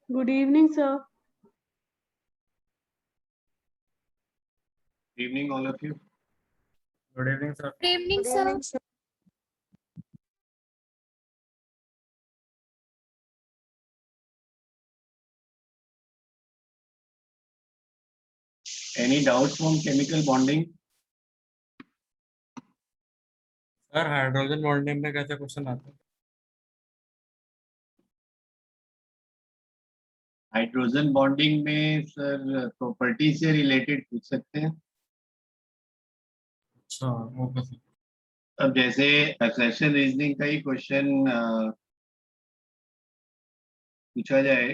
Good evening, sir. Evening, all of you. Good evening, sir. Good evening, sir. Any doubts from chemical bonding? Sir hydrogen bonding में कैसे question आते हैं? Hydrogen bonding में sir property से related पूछ सकते हैं। अच्छा, ओके सर। अब जैसे एक्सेशन रीजनिंग का ही क्वेश्चन पूछा जाए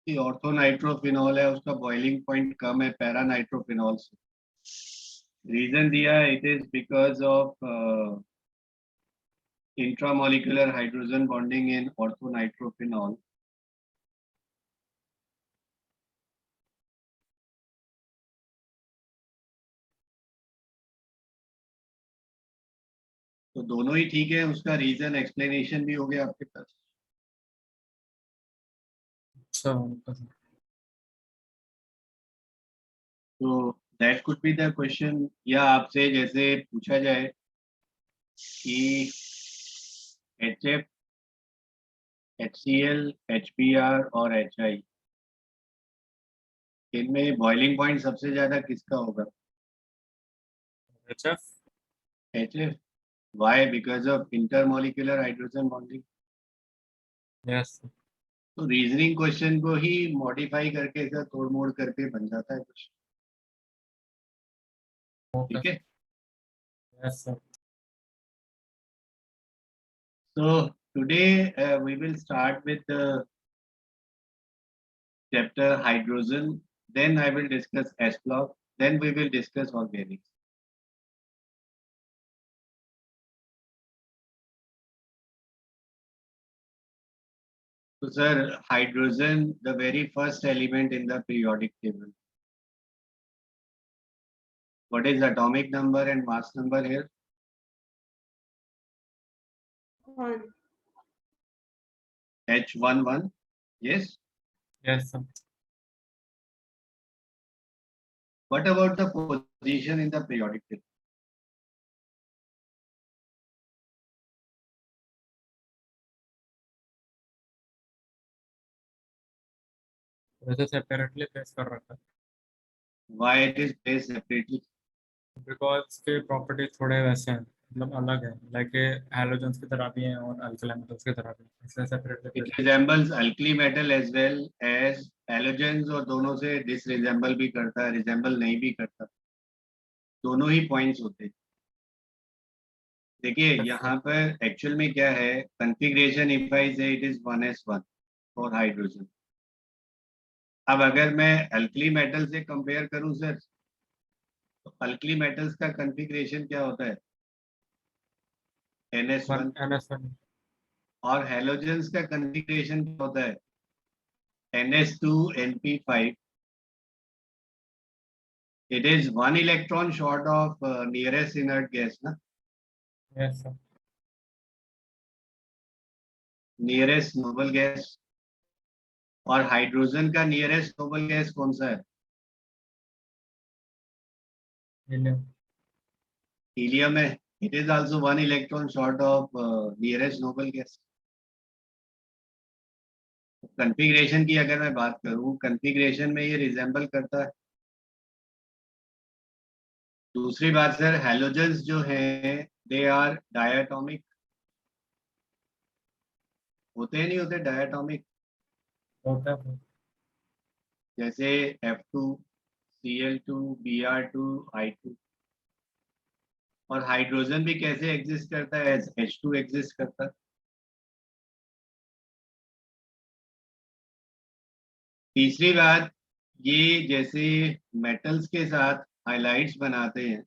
कि ऑर्थो नाइट्रोफिनॉल है, उसका बॉइलिंग पॉइंट कम है पैरा नाइट्रोफिनॉल से। रीजन दिया है it is because of intramolecular hydrogen bonding in ortho nitrophenol. तो दोनों ही ठीक है, उसका रीजन एक्सप्लेनेशन भी हो गया आपके पास। अच्छा, ओके सर। तो that could be the question, या आपसे जैसे पूछा जाए कि HF, HCl, HBr और HI, इनमें बॉइलिंग पॉइंट सबसे ज्यादा किसका होगा? HF। HF। Why? Because of intermolecular hydrogen bonding. Yes. तो रीजनिंग क्वेश्चन को ही मॉडिफाई करके ऐसा तोड़ मोड़ करके बन जाता है क्वेश्चन। ओके ठीक है। Yes sir. So today we will start with the chapter hydrogen, then I will discuss S block, then we will discuss organics. So sir, hydrogen, the very first element in the periodic table. What is atomic number and mass number here? 1. H11. Yes. Yes sir. What about the position in the periodic table? वैसे separately place कर रखा है Why it is placed separately? Because के properties थोड़े वैसे हैं, मतलब अलग है, लाइक हैलोजेंस की तरह भी हैं और अल्कली मेटल्स की तरह भी हैं, इसलिए separately It place. resembles alkali metal as well as halogens, और दोनों से disresemble भी करता है, resemble नहीं भी करता, दोनों ही पॉइंट्स होते हैं। देखिए यहाँ पर एक्चुअल में क्या है, कंफिग्रेशन इफ आई से it is 1s1 for hydrogen. अब अगर मैं अल्कली मेटल से कंपेयर करूं सर, तो अल्कली मेटल्स का कंफिग्रेशन क्या होता है? NS1। NS1। और हैलोजेंस का कंफिग्रेशन क्या होता है? NS2 NP5। It is 1 electron short of nearest inert gas ना, yes sir. Nearest noble gas. और हाइड्रोजन का नियरेस्ट नोबल गैस कौन सा है? हीलियम। हीलियम है। It is also 1 electron short of nearest noble gas. Configuration की अगर मैं बात करूं, कॉन्फ़िगरेशन में ये रिजेंबल करता है। दूसरी बात सर, हैलोजेंस जो हैं दे आर डायटोमिक, होते हैं नहीं होते डायटोमिक? होता है। जैसे F2 Cl2 Br2 I2। और हाइड्रोजन भी कैसे एग्जिस्ट करता है? H2 एग्जिस्ट करता है। तीसरी बात, ये जैसे मेटल्स के साथ हाइलाइट्स बनाते हैं,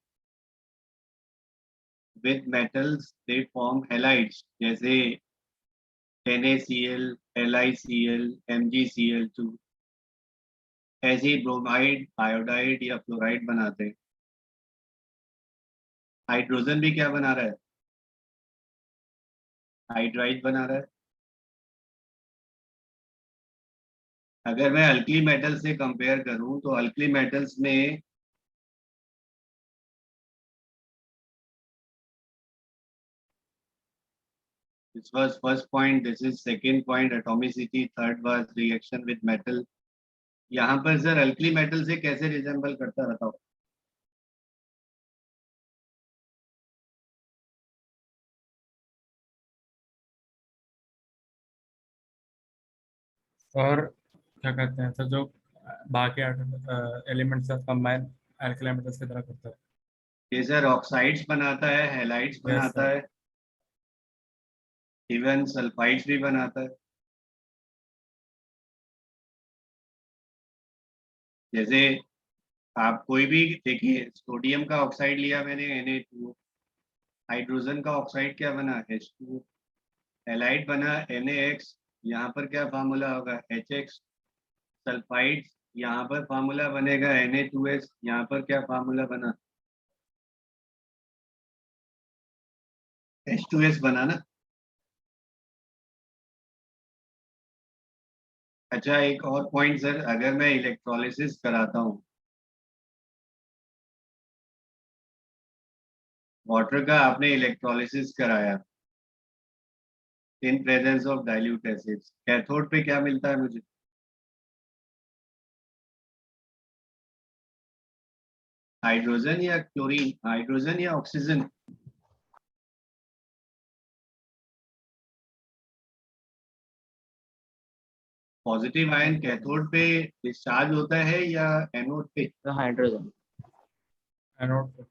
with metals they form halides, जैसे NaCl, LiCl, MgCl2। ऐसे ही ब्रोमाइड, आयोडाइड या फ्लोराइड बनाते हैं। हाइड्रोजन भी क्या बना रहा है? हाइड्राइड बना रहा है। अगर मैं अल्कली मेटल से कंपेयर करूं तो अल्कली मेटल्स में this was first point, this is second point, atomicity, third was reaction with metal. यहाँ पर सर अल्कली मेटल से कैसे रिजेंबल करता रहता हूँ? और क्या कहते हैं सर, जो बाकी एलिमेंट्स है कंबाइन अल्कली मेटल्स की तरह करता है। ये सर ऑक्साइड्स बनाता है, हैलाइड्स यस बनाता सर। है, इवन सल्फाइड्स भी बनाता है। जैसे आप कोई भी देखिए, सोडियम का ऑक्साइड लिया मैंने Na2, हाइड्रोजन का ऑक्साइड क्या बना H2, हैलाइड बना NaX, यहाँ पर क्या फार्मूला होगा HX, सल्फाइड यहाँ पर फार्मूला बनेगा Na2S, यहाँ पर क्या फार्मूला बना H2S बना ना। अच्छा, एक और पॉइंट सर, अगर मैं इलेक्ट्रोलिसिस कराता हूँ वाटर का, आपने इलेक्ट्रोलिसिस कराया इन presence of dilute acids, cathode पे क्या मिलता है मुझे? हाइड्रोजन या क्लोरीन, हाइड्रोजन या ऑक्सीजन? पॉजिटिव आयन कैथोड पे डिस्चार्ज होता है या एनोड पे? हाइड्रोजन। एनोड।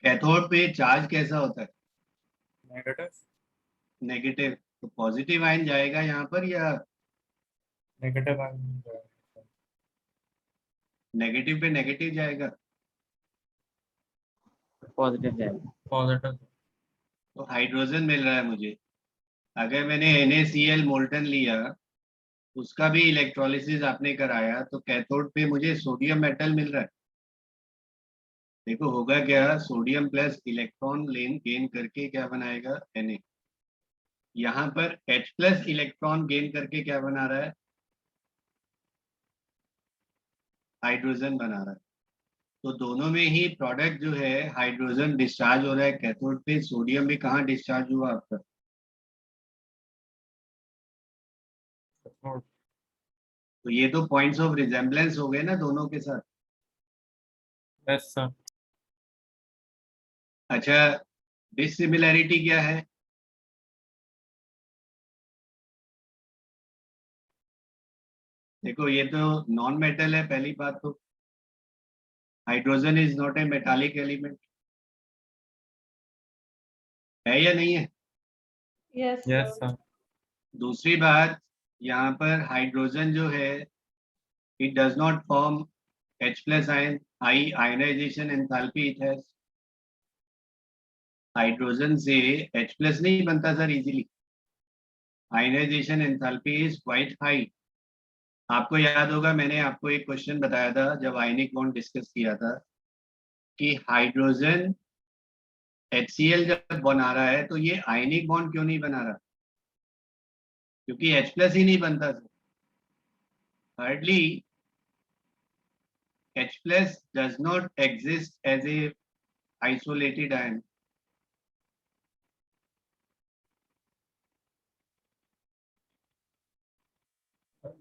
कैथोड पे चार्ज कैसा होता है? नेगेटिव। नेगेटिव। तो पॉजिटिव आयन जाएगा यहाँ पर या नेगेटिव नेगेटिव पे नेगेटिव जाएगा? पॉजिटिव जाएगा। पॉजिटिव। तो हाइड्रोजन मिल रहा है मुझे। अगर मैंने NaCl मोल्टन लिया, उसका भी इलेक्ट्रोलिसिस आपने कराया, तो कैथोड पे मुझे सोडियम मेटल मिल रहा है। देखो होगा क्या, सोडियम प्लस इलेक्ट्रॉन लेन गेन करके क्या बनाएगा Na, यहाँ पर H प्लस इलेक्ट्रॉन गेन करके क्या बना रहा है, हाइड्रोजन बना रहा है। तो दोनों में ही प्रोडक्ट जो है हाइड्रोजन डिस्चार्ज हो रहा है कैथोड पे, सोडियम भी कहाँ डिस्चार्ज हुआ आपका? तो ये तो पॉइंट्स ऑफ रिजेम्बलेंस हो गए ना दोनों के साथ। Yes sir. अच्छा, डिसिमिलैरिटी क्या है? देखो ये तो नॉन मेटल है, पहली बात तो hydrogen is not a metallic element, है या नहीं है? Yes, yes sir. सर। दूसरी बात, यहाँ पर हाइड्रोजन जो है it does not form H plus ion, high ionisation enthalpy it has. Hydrogen से H प्लस नहीं बनता sir easily, ionisation enthalpy is quite high. आपको याद होगा मैंने आपको एक क्वेश्चन बताया था जब आयनिक बॉन्ड डिस्कस किया था कि हाइड्रोजन HCl जब बना रहा है तो ये आयनिक बॉन्ड क्यों नहीं बना रहा, क्योंकि H प्लस ही नहीं बनता sir. Thirdly, H plus does not exist as a isolated ion.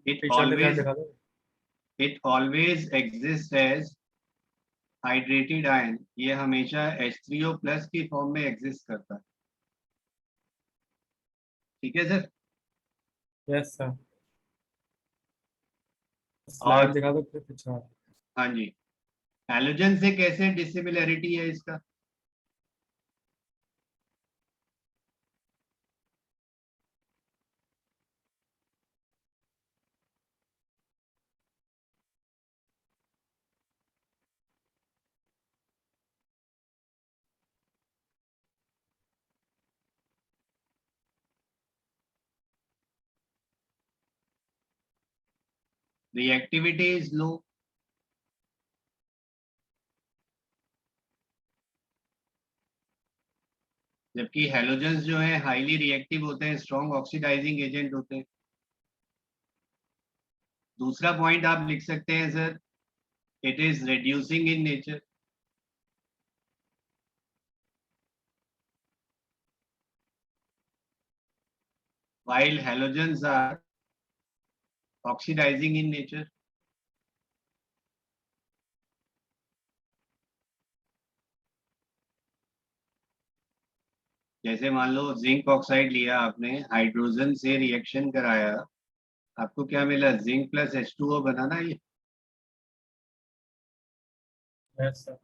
It पीछे के साथ always दिखा दो। it always exists as hydrated ion. ये हमेशा H3O plus की फॉर्म में एग्जिस्ट करता है। ठीक है सर। Yes sir. और स्लाइड दिखा दो फिर पीछे वाला। हाँ जी, हैलोजन से कैसे डिसिमिलैरिटी है इसका? Reactivity is low. जबकि हैलोजेंस जो है हाईली रिएक्टिव होते हैं, स्ट्रॉन्ग ऑक्सीडाइजिंग एजेंट होते हैं। दूसरा पॉइंट आप लिख सकते हैं sir, it is reducing in nature. while halogens are oxidizing in nature. जैसे मान लो जिंक ऑक्साइड लिया आपने, हाइड्रोजन से रिएक्शन कराया, आपको क्या मिला, जिंक प्लस H2O बना ना ये। Yes sir.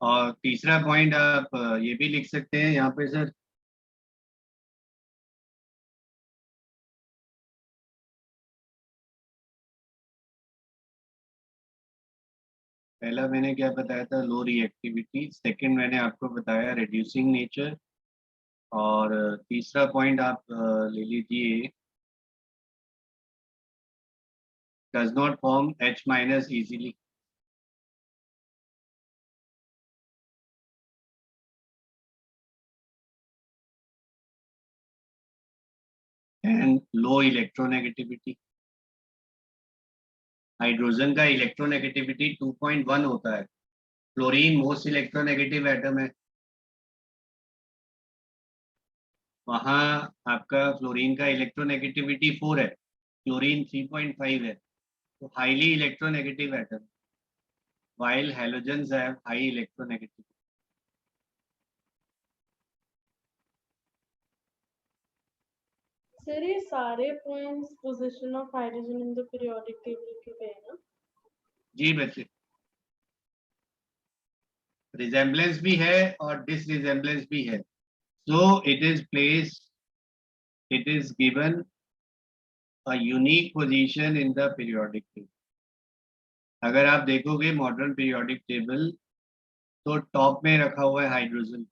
और तीसरा पॉइंट आप ये भी लिख सकते हैं यहाँ पे सर, पहला मैंने क्या बताया था, लो रिएक्टिविटी, सेकंड मैंने आपको बताया रिड्यूसिंग नेचर, और तीसरा पॉइंट आप ले लीजिए, does not form H- easily. And low electronegativity. Hydrogen का इलेक्ट्रोनेगेटिविटी 2.1 होता है। फ्लोरीन मोस्ट इलेक्ट्रोनेगेटिव एटम है, वहां आपका फ्लोरीन का इलेक्ट्रोनेगेटिविटी 4 है, क्लोरीन 3.5 है, तो highly electronegative atom, while halogens have high electronegativity. Sir ये सारे points position of hydrogen in the periodic table के पे है ना? जी बच्चे, रिजेम्बलेंस भी है और डिसरिजेम्बलेंस भी है, so it is placed, it is given a unique position in the periodic table. अगर आप देखोगे मॉडर्न पीरियोडिक टेबल, तो टॉप में रखा हुआ है हाइड्रोजन,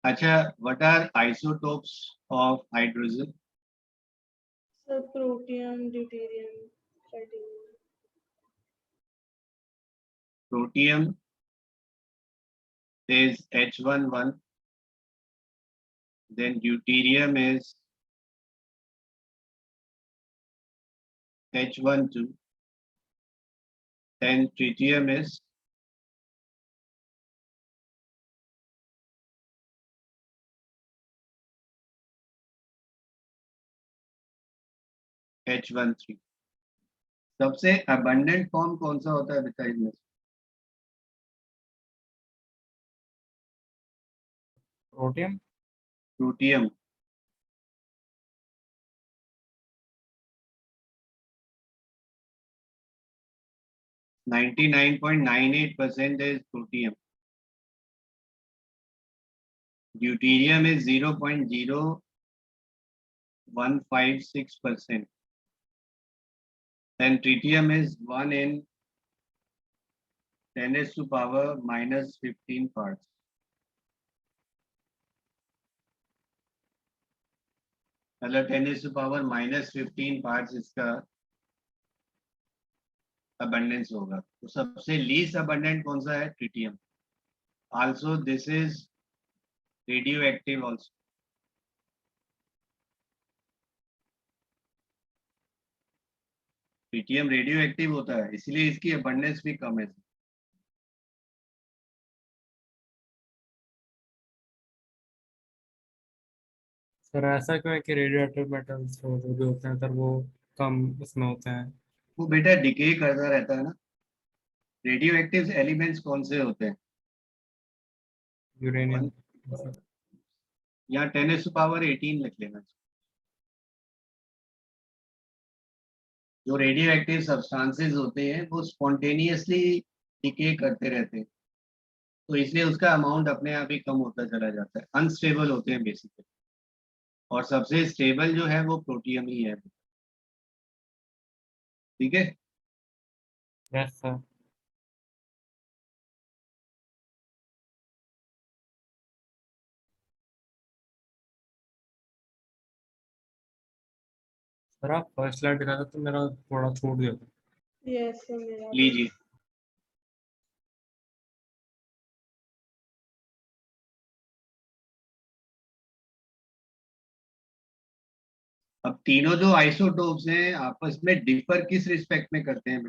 अच्छा, what are isotopes of hydrogen? Sir protium, deuterium, tritium. Protium is H11, then deuterium is H12, then tritium is H13। सबसे abundant फॉर्म कौन सा होता है बेटा इनमें? Protium. Protium. (99.98% is protium. Deuterium is 0.0156%. Then tritium is 1 in 10 raised to power minus 15 parts. मतलब 10 raised to power minus 15 parts इसका abundance होगा। तो सबसे least abundant कौन सा है? Tritium. Also this is radioactive also. Tritium radioactive होता है, इसलिए इसकी abundance भी कम है। सर ऐसा क्यों है कि रेडियोएक्टिव मेटल्स जो भी होते हैं सर वो कम इसमें होते हैं? वो बेटा डिके करता रहता है ना। रेडियोएक्टिव एलिमेंट्स कौन से होते हैं? यूरेनियम। यहाँ 10 raised to power 18 लिख लेना। जो रेडियो एक्टिव सब्सटेंसेस होते हैं वो स्पॉन्टेनियसली डिके करते रहते हैं, तो इसलिए उसका अमाउंट अपने आप ही कम होता चला जाता है, अनस्टेबल होते हैं बेसिकली, और सबसे स्टेबल जो है वो प्रोटियम ही है। ठीक है। Yes sir. सर आप फर्स्ट स्लाइड दिखा था तो मेरा थोड़ा छूट गया था। यस सर मेरा भी। लीजिए। अब तीनों जो आइसोटोप्स हैं आपस में डिफर किस रिस्पेक्ट में करते हैं?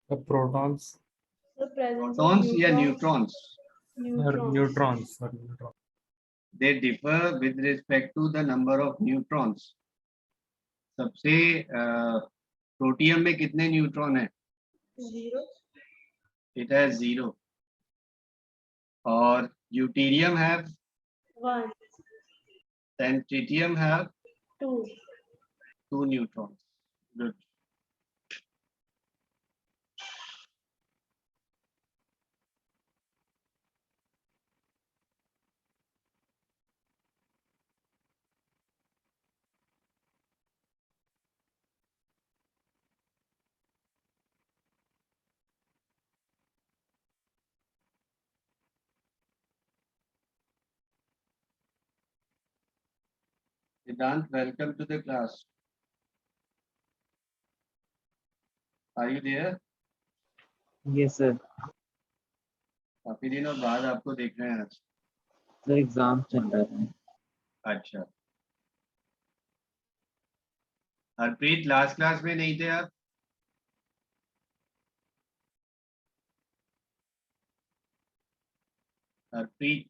तो protons The presence of protons या neutrons. न्यूट्रॉन्स? और Neutrons. Neutrons sir neutron. They differ with respect to the number of neutrons. सबसे प्रोटियम में कितने न्यूट्रॉन है? Zero. It has 0। और deuterium have, 1. Then tritium have 2. 2 neutrons. Good. Siddhant, welcome to the class. Are you there? Yes sir. काफी दिनों बाद आपको देख रहे हैं आज। सर एग्जाम चल रहा है। अच्छा, हरप्रीत लास्ट क्लास में नहीं थे आप? हरप्रीत,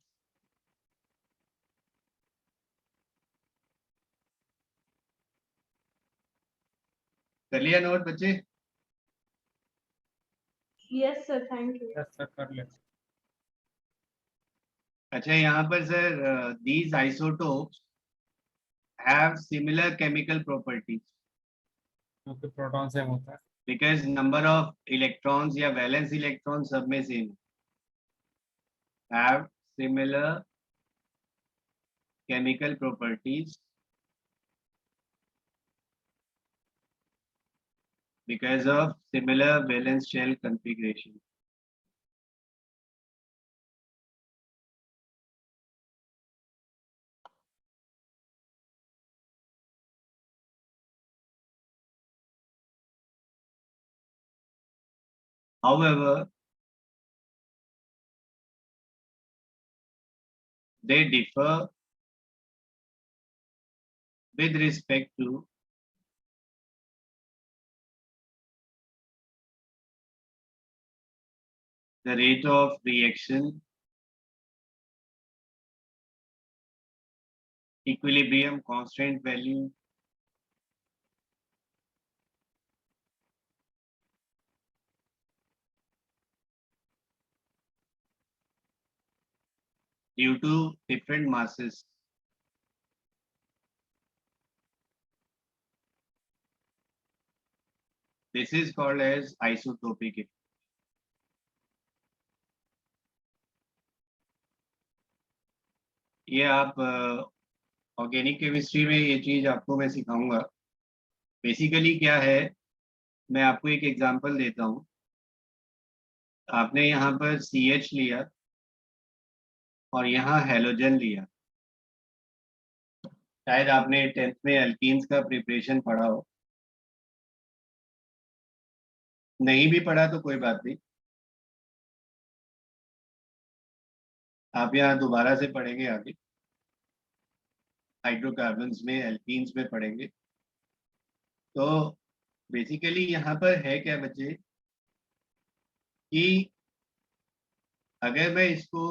कर लिया नोट बच्चे? Yes sir, thank you. Yes sir कर ले। अच्छा, यहाँ पर sir these isotopes have similar chemical properties क्योंकि प्रोटॉन सेम होता है। because number of electrons या valence electrons सब में same have similar chemical properties because of similar valence shell configuration. However, they differ with respect to the rate of reaction, equilibrium constant value, due to different masses. This is called as isotopic effect. ये आप organic chemistry में ये चीज आपको मैं सिखाऊंगा। Basically क्या है, मैं आपको एक एग्जांपल देता हूँ। आपने यहाँ पर CH लिया और यहाँ हेलोजन लिया। शायद आपने 10th में एल्कीन्स का प्रिपरेशन पढ़ा हो, नहीं भी पढ़ा तो कोई बात नहीं, आप यहाँ दोबारा से पढ़ेंगे आगे, हाइड्रोकार्बन्स में एल्कीन्स में पढ़ेंगे। तो बेसिकली यहाँ पर है क्या बच्चे कि अगर मैं इसको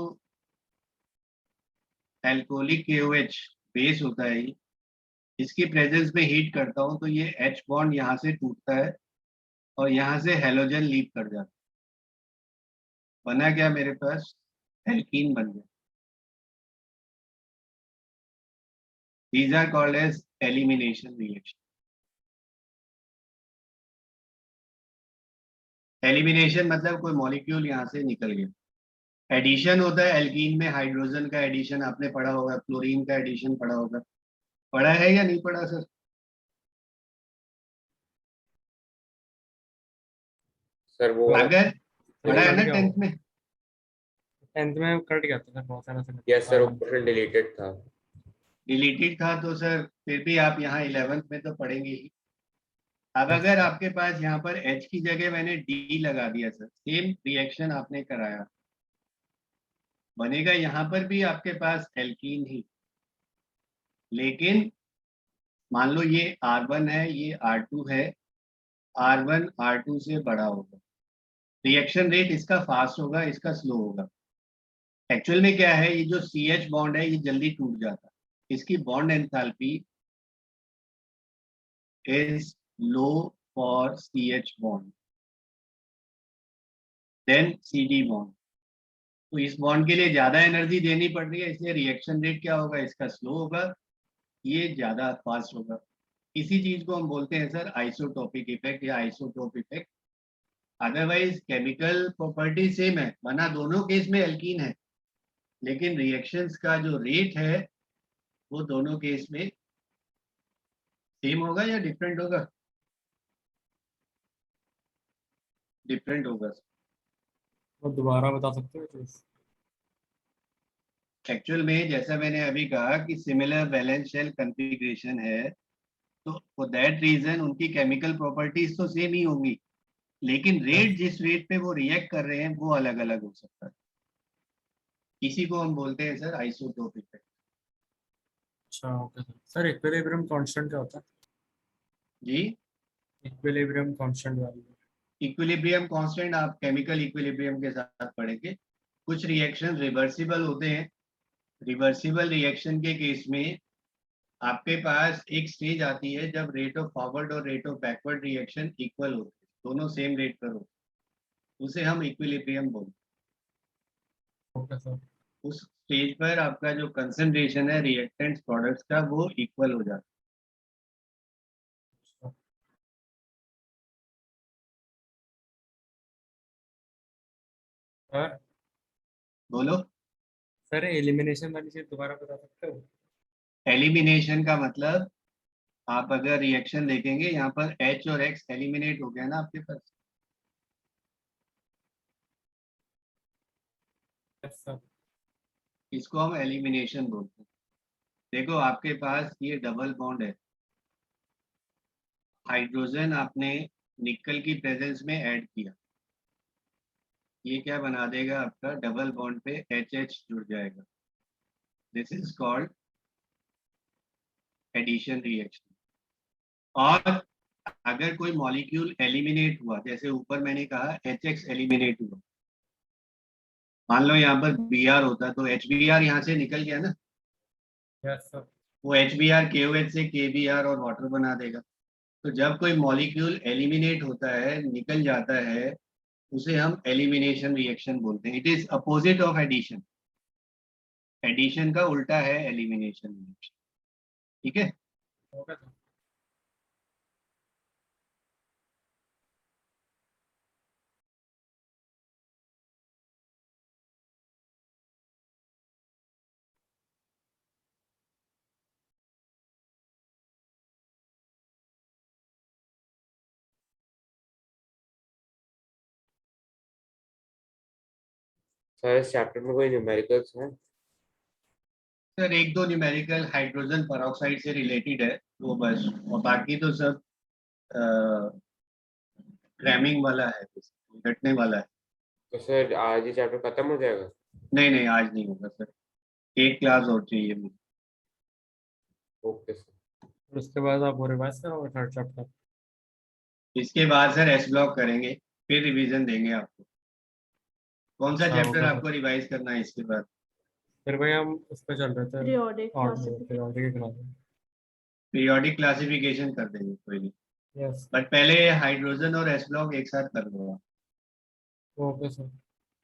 एल्कोहलिक KOH बेस होता है, इसकी प्रेजेंस में हीट करता हूँ तो ये H बॉन्ड यहाँ से टूटता है और यहाँ से हेलोजन लीव कर जाता है। बना क्या मेरे पास? एल्कीन बन गया। These are called as elimination reaction. Elimination मतलब कोई मॉलिक्यूल यहाँ से निकल गया। एडिशन होता है एल्कीन में, हाइड्रोजन का एडिशन आपने पढ़ा होगा, क्लोरीन का एडिशन पढ़ा होगा। पढ़ा है या नहीं पढ़ा सर? सर वो अगर पढ़ा है ना क्या 10th में? 10th में कट गया था सर बहुत सारा से। यस सर, वो क्वेश्चन डिलीटेड था। डिलीटेड था तो सर फिर भी आप यहाँ 11th में तो पढ़ेंगे ही। अब अगर आपके पास यहाँ पर H की जगह मैंने D लगा दिया सर, सेम रिएक्शन आपने कराया, बनेगा यहाँ पर भी आपके पास एल्कीन ही, लेकिन मान लो ये R1 है, ये R2 है, R1 R2 से बड़ा होगा, रिएक्शन रेट इसका फास्ट होगा, इसका स्लो होगा। एक्चुअल में क्या है, ये जो CH बॉन्ड है ये जल्दी टूट जाता है, इसकी bond enthalpy is low for CH bond then CD bond. तो इस बॉन्ड के लिए ज्यादा एनर्जी देनी पड़ रही है, इसलिए रिएक्शन रेट क्या होगा, इसका स्लो होगा, ये ज्यादा फास्ट होगा। इसी चीज को हम बोलते हैं सर आइसोटोपिक इफेक्ट या isotope effect. Otherwise chemical property same है, बना दोनों केस में एल्कीन है, लेकिन रिएक्शंस का जो रेट है वो दोनों केस में सेम होगा या डिफरेंट होगा? डिफरेंट होगा। वो दोबारा बता सकते हो प्लीज? एक्चुअल में जैसा मैंने अभी कहा कि सिमिलर वैलेंस शेल कॉन्फ़िगरेशन है, तो फॉर दैट रीजन उनकी केमिकल प्रॉपर्टीज तो सेम ही होंगी, लेकिन रेट जिस रेट पे वो रिएक्ट कर रहे हैं वो अलग अलग हो सकता है। इसी को हम बोलते हैं सर आइसोटोप इफेक्ट। अच्छा ओके सर। इक्विलिब्रियम कांस्टेंट क्या होता है? जी, equilibrium constant value. Equilibrium constant आप केमिकल इक्विलिब्रियम के साथ पढ़ेंगे। कुछ रिएक्शन रिवर्सिबल होते हैं, रिवर्सिबल रिएक्शन के केस में आपके पास एक स्टेज आती है जब रेट ऑफ फॉरवर्ड और rate of backward reaction equal होते हैं, दोनों सेम रेट पर होते हैं, उसे हम इक्विलिब्रियम बोलते हैं। Okay sir. उस स्टेज पर आपका जो कंसंट्रेशन है रिएक्टेंट्स प्रोडक्ट्स का वो इक्वल हो जाता सर है। बोलो। सर एलिमिनेशन वाली चीज दोबारा बता सकते हो? एलिमिनेशन का मतलब, आप अगर रिएक्शन देखेंगे यहाँ पर H और X एलिमिनेट हो गया ना आपके पास, यस सर। इसको हम एलिमिनेशन बोलते हैं। देखो आपके पास ये डबल बॉन्ड है, हाइड्रोजन आपने निकल की प्रेजेंस में ऐड किया, ये क्या बना देगा, आपका डबल बॉन्ड पे HH जुड़ जाएगा, this is called addition reaction. और अगर कोई मॉलिक्यूल एलिमिनेट हुआ, जैसे ऊपर मैंने कहा HX एलिमिनेट हुआ, मान लो यहाँ पर Br होता तो HBr यहाँ से निकल गया ना, यस सर। वो HBr KOH से KBr और वाटर बना देगा। तो जब कोई मॉलिक्यूल एलिमिनेट होता है, निकल जाता है, उसे हम एलिमिनेशन रिएक्शन बोलते हैं। It is opposite of addition, addition का उल्टा है एलिमिनेशन रिएक्शन। ठीक है। Okay sir. सर इस चैप्टर में कोई न्यूमेरिकल्स हैं? सर एक दो न्यूमेरिकल हाइड्रोजन पेरोक्साइड से रिलेटेड है वो बस, और बाकी तो सब क्रैमिंग वाला है, घटने वाला है। तो सर आज ही चैप्टर खत्म हो जाएगा? नहीं नहीं, आज नहीं होगा सर, एक क्लास और चाहिए मुझे। Okay sir. फिर उसके बाद आप वो रिवाइज करोगे थर्ड चैप्टर? इसके बाद सर एस ब्लॉक करेंगे, फिर रिवीजन देंगे आपको। कौन सा अच्छा, चैप्टर ओके सर। आपको रिवाइज करना है इसके बाद? फिर भाई हम उस पर चल रहे थे Periodic और classification. Periodic class. Periodic classification कर देंगे, कोई नहीं, यस। बट पहले हाइड्रोजन और एस ब्लॉक एक साथ कर दो। Okay sir.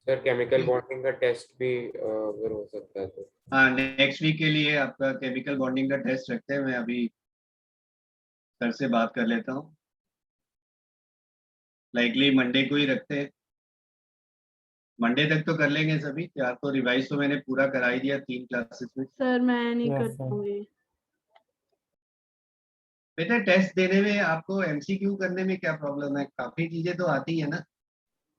Sir chemical bonding का टेस्ट भी अगर हो सकता है तो? हाँ, नेक्स्ट वीक के लिए आपका केमिकल बॉन्डिंग का टेस्ट रखते हैं, मैं अभी सर से बात कर लेता हूँ, लाइकली मंडे को ही रखते हैं। मंडे तक तो कर लेंगे सभी, या तो रिवाइज तो मैंने पूरा करा ही दिया 3 क्लासेस में। सर मैं नहीं Yes, कर sir. पाऊंगी। बेटा टेस्ट देने में आपको MCQ करने में क्या प्रॉब्लम है, काफी चीजें तो आती है ना।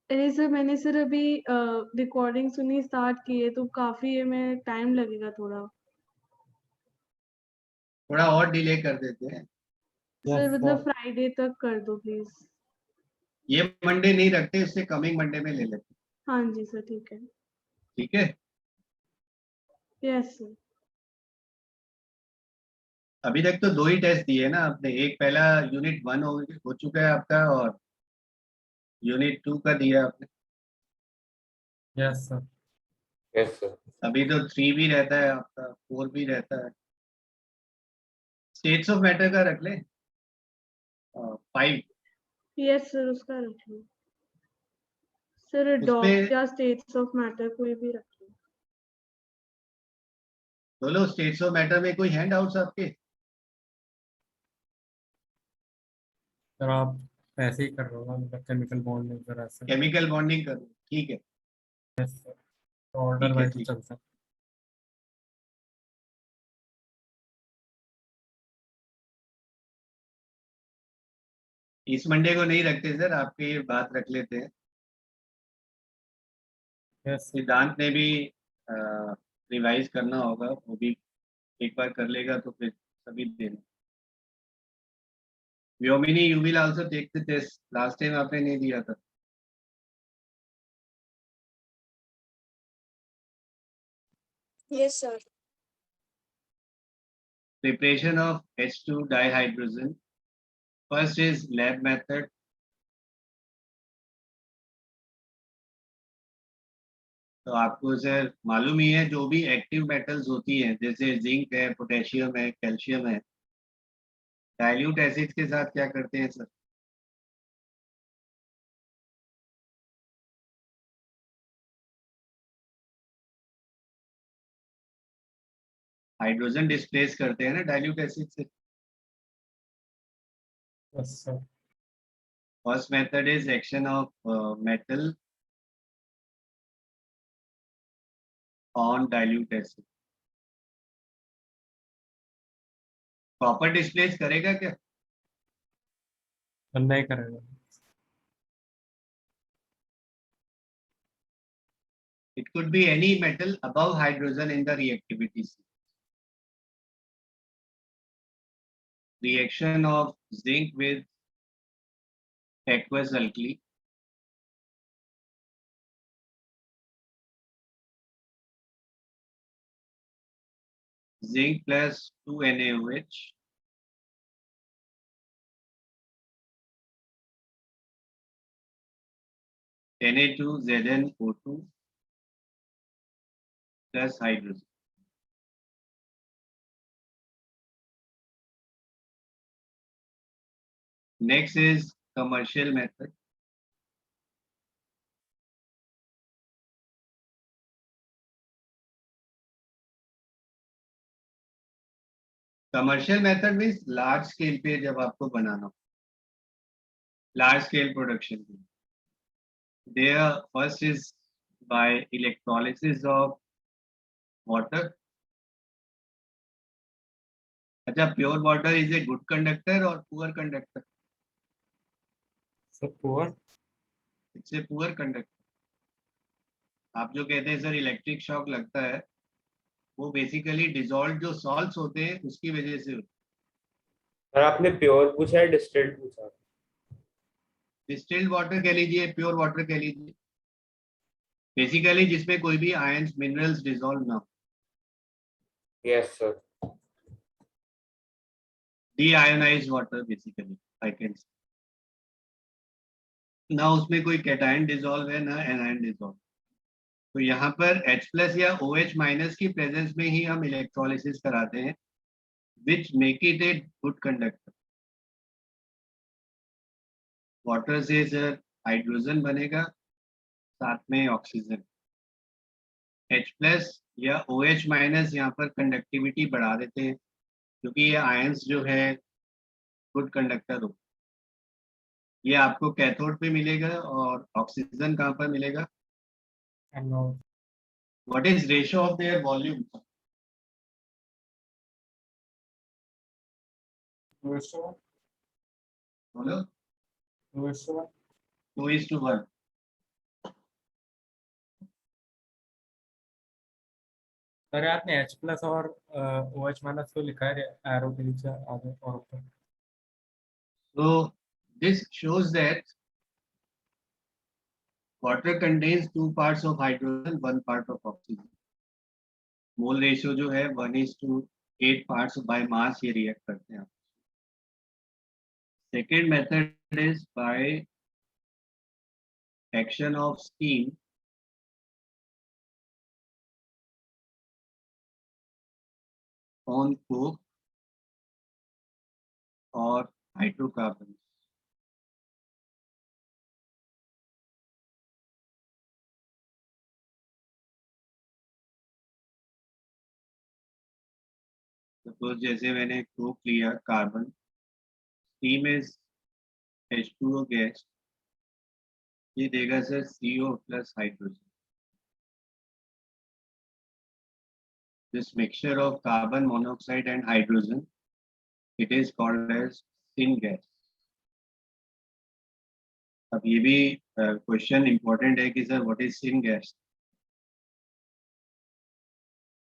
अरे सर मैंने सर अभी रिकॉर्डिंग सुनी स्टार्ट की है तो काफी है, मैं टाइम लगेगा थोड़ा। थोड़ा और डिले कर देते हैं। सर Yes, मतलब sir. फ्राइडे तक कर दो प्लीज। ये मंडे नहीं रखते, इससे कमिंग मंडे में ले लेते हैं, हाँ जी सर, ठीक है। ठीक है। Yes sir. अभी तक तो 2 ही टेस्ट दिए ना आपने, एक पहला यूनिट 1 हो चुका है आपका, और यूनिट 2 का दिया आपने। Yes, sir. Yes, sir. अभी तो 3 भी रहता है आपका, 4 भी रहता है। स्टेट्स ऑफ मैटर का रख ले 5। यस सर, उसका रख लो। सर उसमें डॉग या स्टेट्स ऑफ मैटर कोई भी रख लो। बोलो, स्टेट्स ऑफ मैटर में कोई हैंड आउट्स आपके? सर आप ऐसे ही कर रहे हो ना, मतलब केमिकल बॉन्ड नहीं कर ऐसे। केमिकल बॉन्डिंग करो, ठीक है। Yes, sir. ऑर्डर ठीक है, वाइज ठीक। चलता है। इस मंडे को नहीं रखते सर, आपके ये बात रख लेते हैं। Yes, sir. सिद्धांत ने भी रिवाइज करना होगा, वो भी एक बार कर लेगा तो फिर सभी देना। Vyomini, you will also take the test, last time आपने नहीं दिया था। Yes, sir. Preparation of H2 dihydrogen. First is lab method. तो आपको सर मालूम ही है, जो भी एक्टिव मेटल्स होती हैं जैसे जिंक है, पोटेशियम है, कैल्शियम है, डाइल्यूट एसिड के साथ क्या करते हैं सर? हाइड्रोजन डिस्प्लेस करते हैं ना डाइल्यूट एसिड से। Yes, sir. First method is action of metal on dilute acid. Copper displace करेगा क्या? बंदा ही करेगा। It could be any metal above hydrogen in the reactivity. Reaction of zinc with aqueous alkali. Zinc plus 2 NaOH. Na2ZnO2 plus hydrogen. Next is commercial method. Commercial method means large scale पे जब आपको बनाना हो, large scale production के लिए. There first is by electrolysis of water. अच्छा, pure water is a good conductor or poor conductor? So poor. It's a poor conductor. आप जो कहते हैं सर इलेक्ट्रिक शॉक लगता है, वो बेसिकली डिसॉल्व जो सॉल्ट्स होते हैं उसकी वजह से होता सर आपने प्योर पूछा है डिस्टिल्ड पूछा? है। डिस्टिल्ड वाटर कह लीजिए, प्योर वाटर कह लीजिए, बेसिकली जिसमें कोई भी आयंस मिनरल्स डिसॉल्व ना हो। Yes sir. Deionised water basically I can say, ना उसमें कोई कैटायन डिसॉल्व है ना एनायन डिसॉल्व। तो यहाँ पर H+ या OH- की प्रेजेंस में ही हम इलेक्ट्रोलिसिस कराते हैं, which make it a good conductor. Water से सर हाइड्रोजन बनेगा, साथ में ऑक्सीजन। H+ या OH- यहाँ पर कंडक्टिविटी बढ़ा देते हैं, क्योंकि ये आयंस जो है गुड कंडक्टर हो। ये आपको कैथोड पे मिलेगा, और ऑक्सीजन कहाँ पर मिलेगा? Anode. What is ratio of their volume? बोलो। 2:1। अरे आपने H+ और OH- को लिखा है एरो के नीचे आगे और ऊपर। So this shows that water contains 2 parts of hydrogen, 1 part of oxygen. Mole ratio जो है 1:8 parts by mass ये रिएक्ट करते हैं. Second method is by action of steam on coke or hydrocarbons. Suppose जैसे मैंने कोक लिया carbon, steam is H2O gas, ये देगा sir CO plus hydrogen. This mixture of carbon monoxide and hydrogen, it is called as syngas. अब ये भी question important है कि sir what is syngas?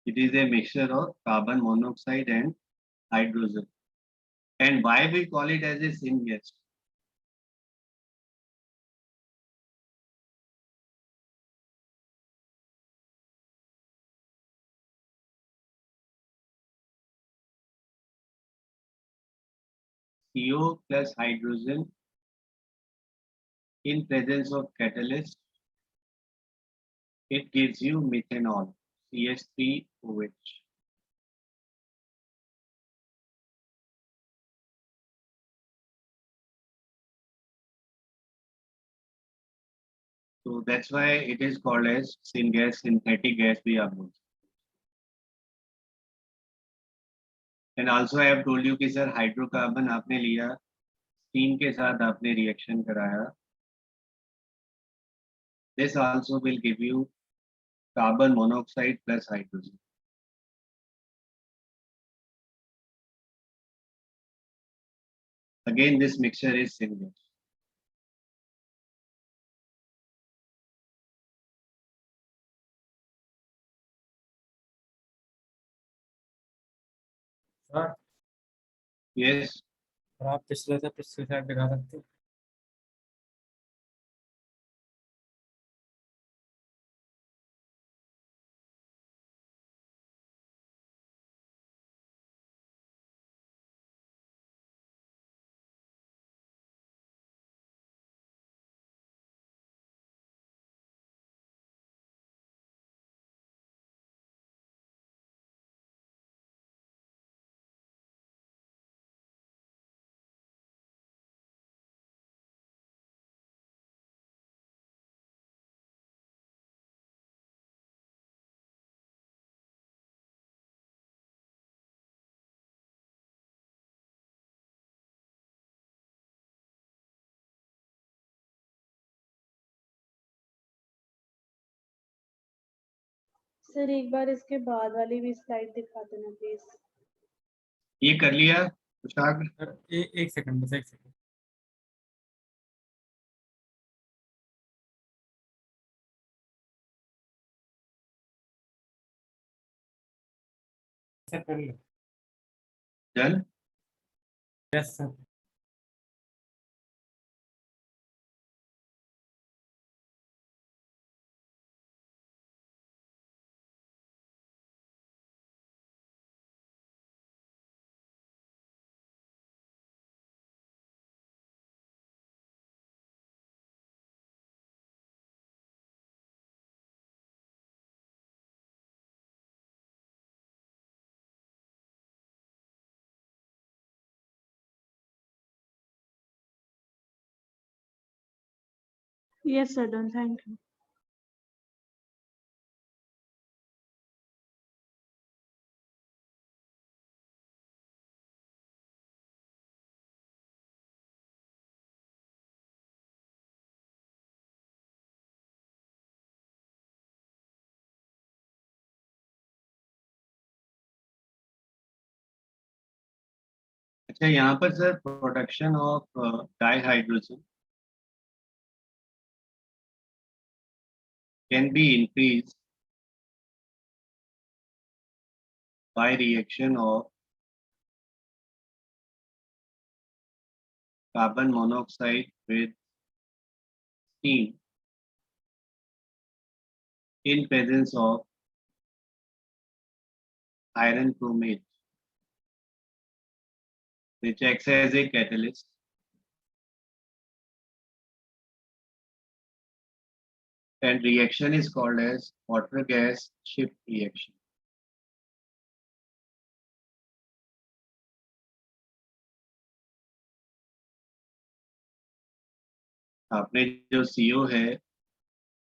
It is a mixture of carbon monoxide and hydrogen. And why we call it as a syngas? CO plus hydrogen in presence of catalyst, it gives you methanol, CH3OH. So that's why it is called as syngas, synthetic gas भी आप बोलते हैं. And also I have told you कि sir hydrocarbon आपने लिया, steam के साथ आपने रिएक्शन कराया. This also will give you carbon monoxide plus hydrogen. Again, this mixture is syngas. Sir Yes. और आप पिछले से पिछली साइड दिखा सकते हो? सर एक बार इसके बाद वाली भी स्लाइड दिखा देना प्लीज. ये कर लिया कुशाग्र? सर एक सेकंड, बस एक सेकंड. सर कर लो. Done. Yes sir. Yes sir, done. Thank you. अच्छा, यहाँ पर sir production of dihydrogen can be increased by reaction of carbon monoxide with steam in presence of iron chromate, which acts as a catalyst. And reaction is called as water gas shift reaction. आपने जो CO है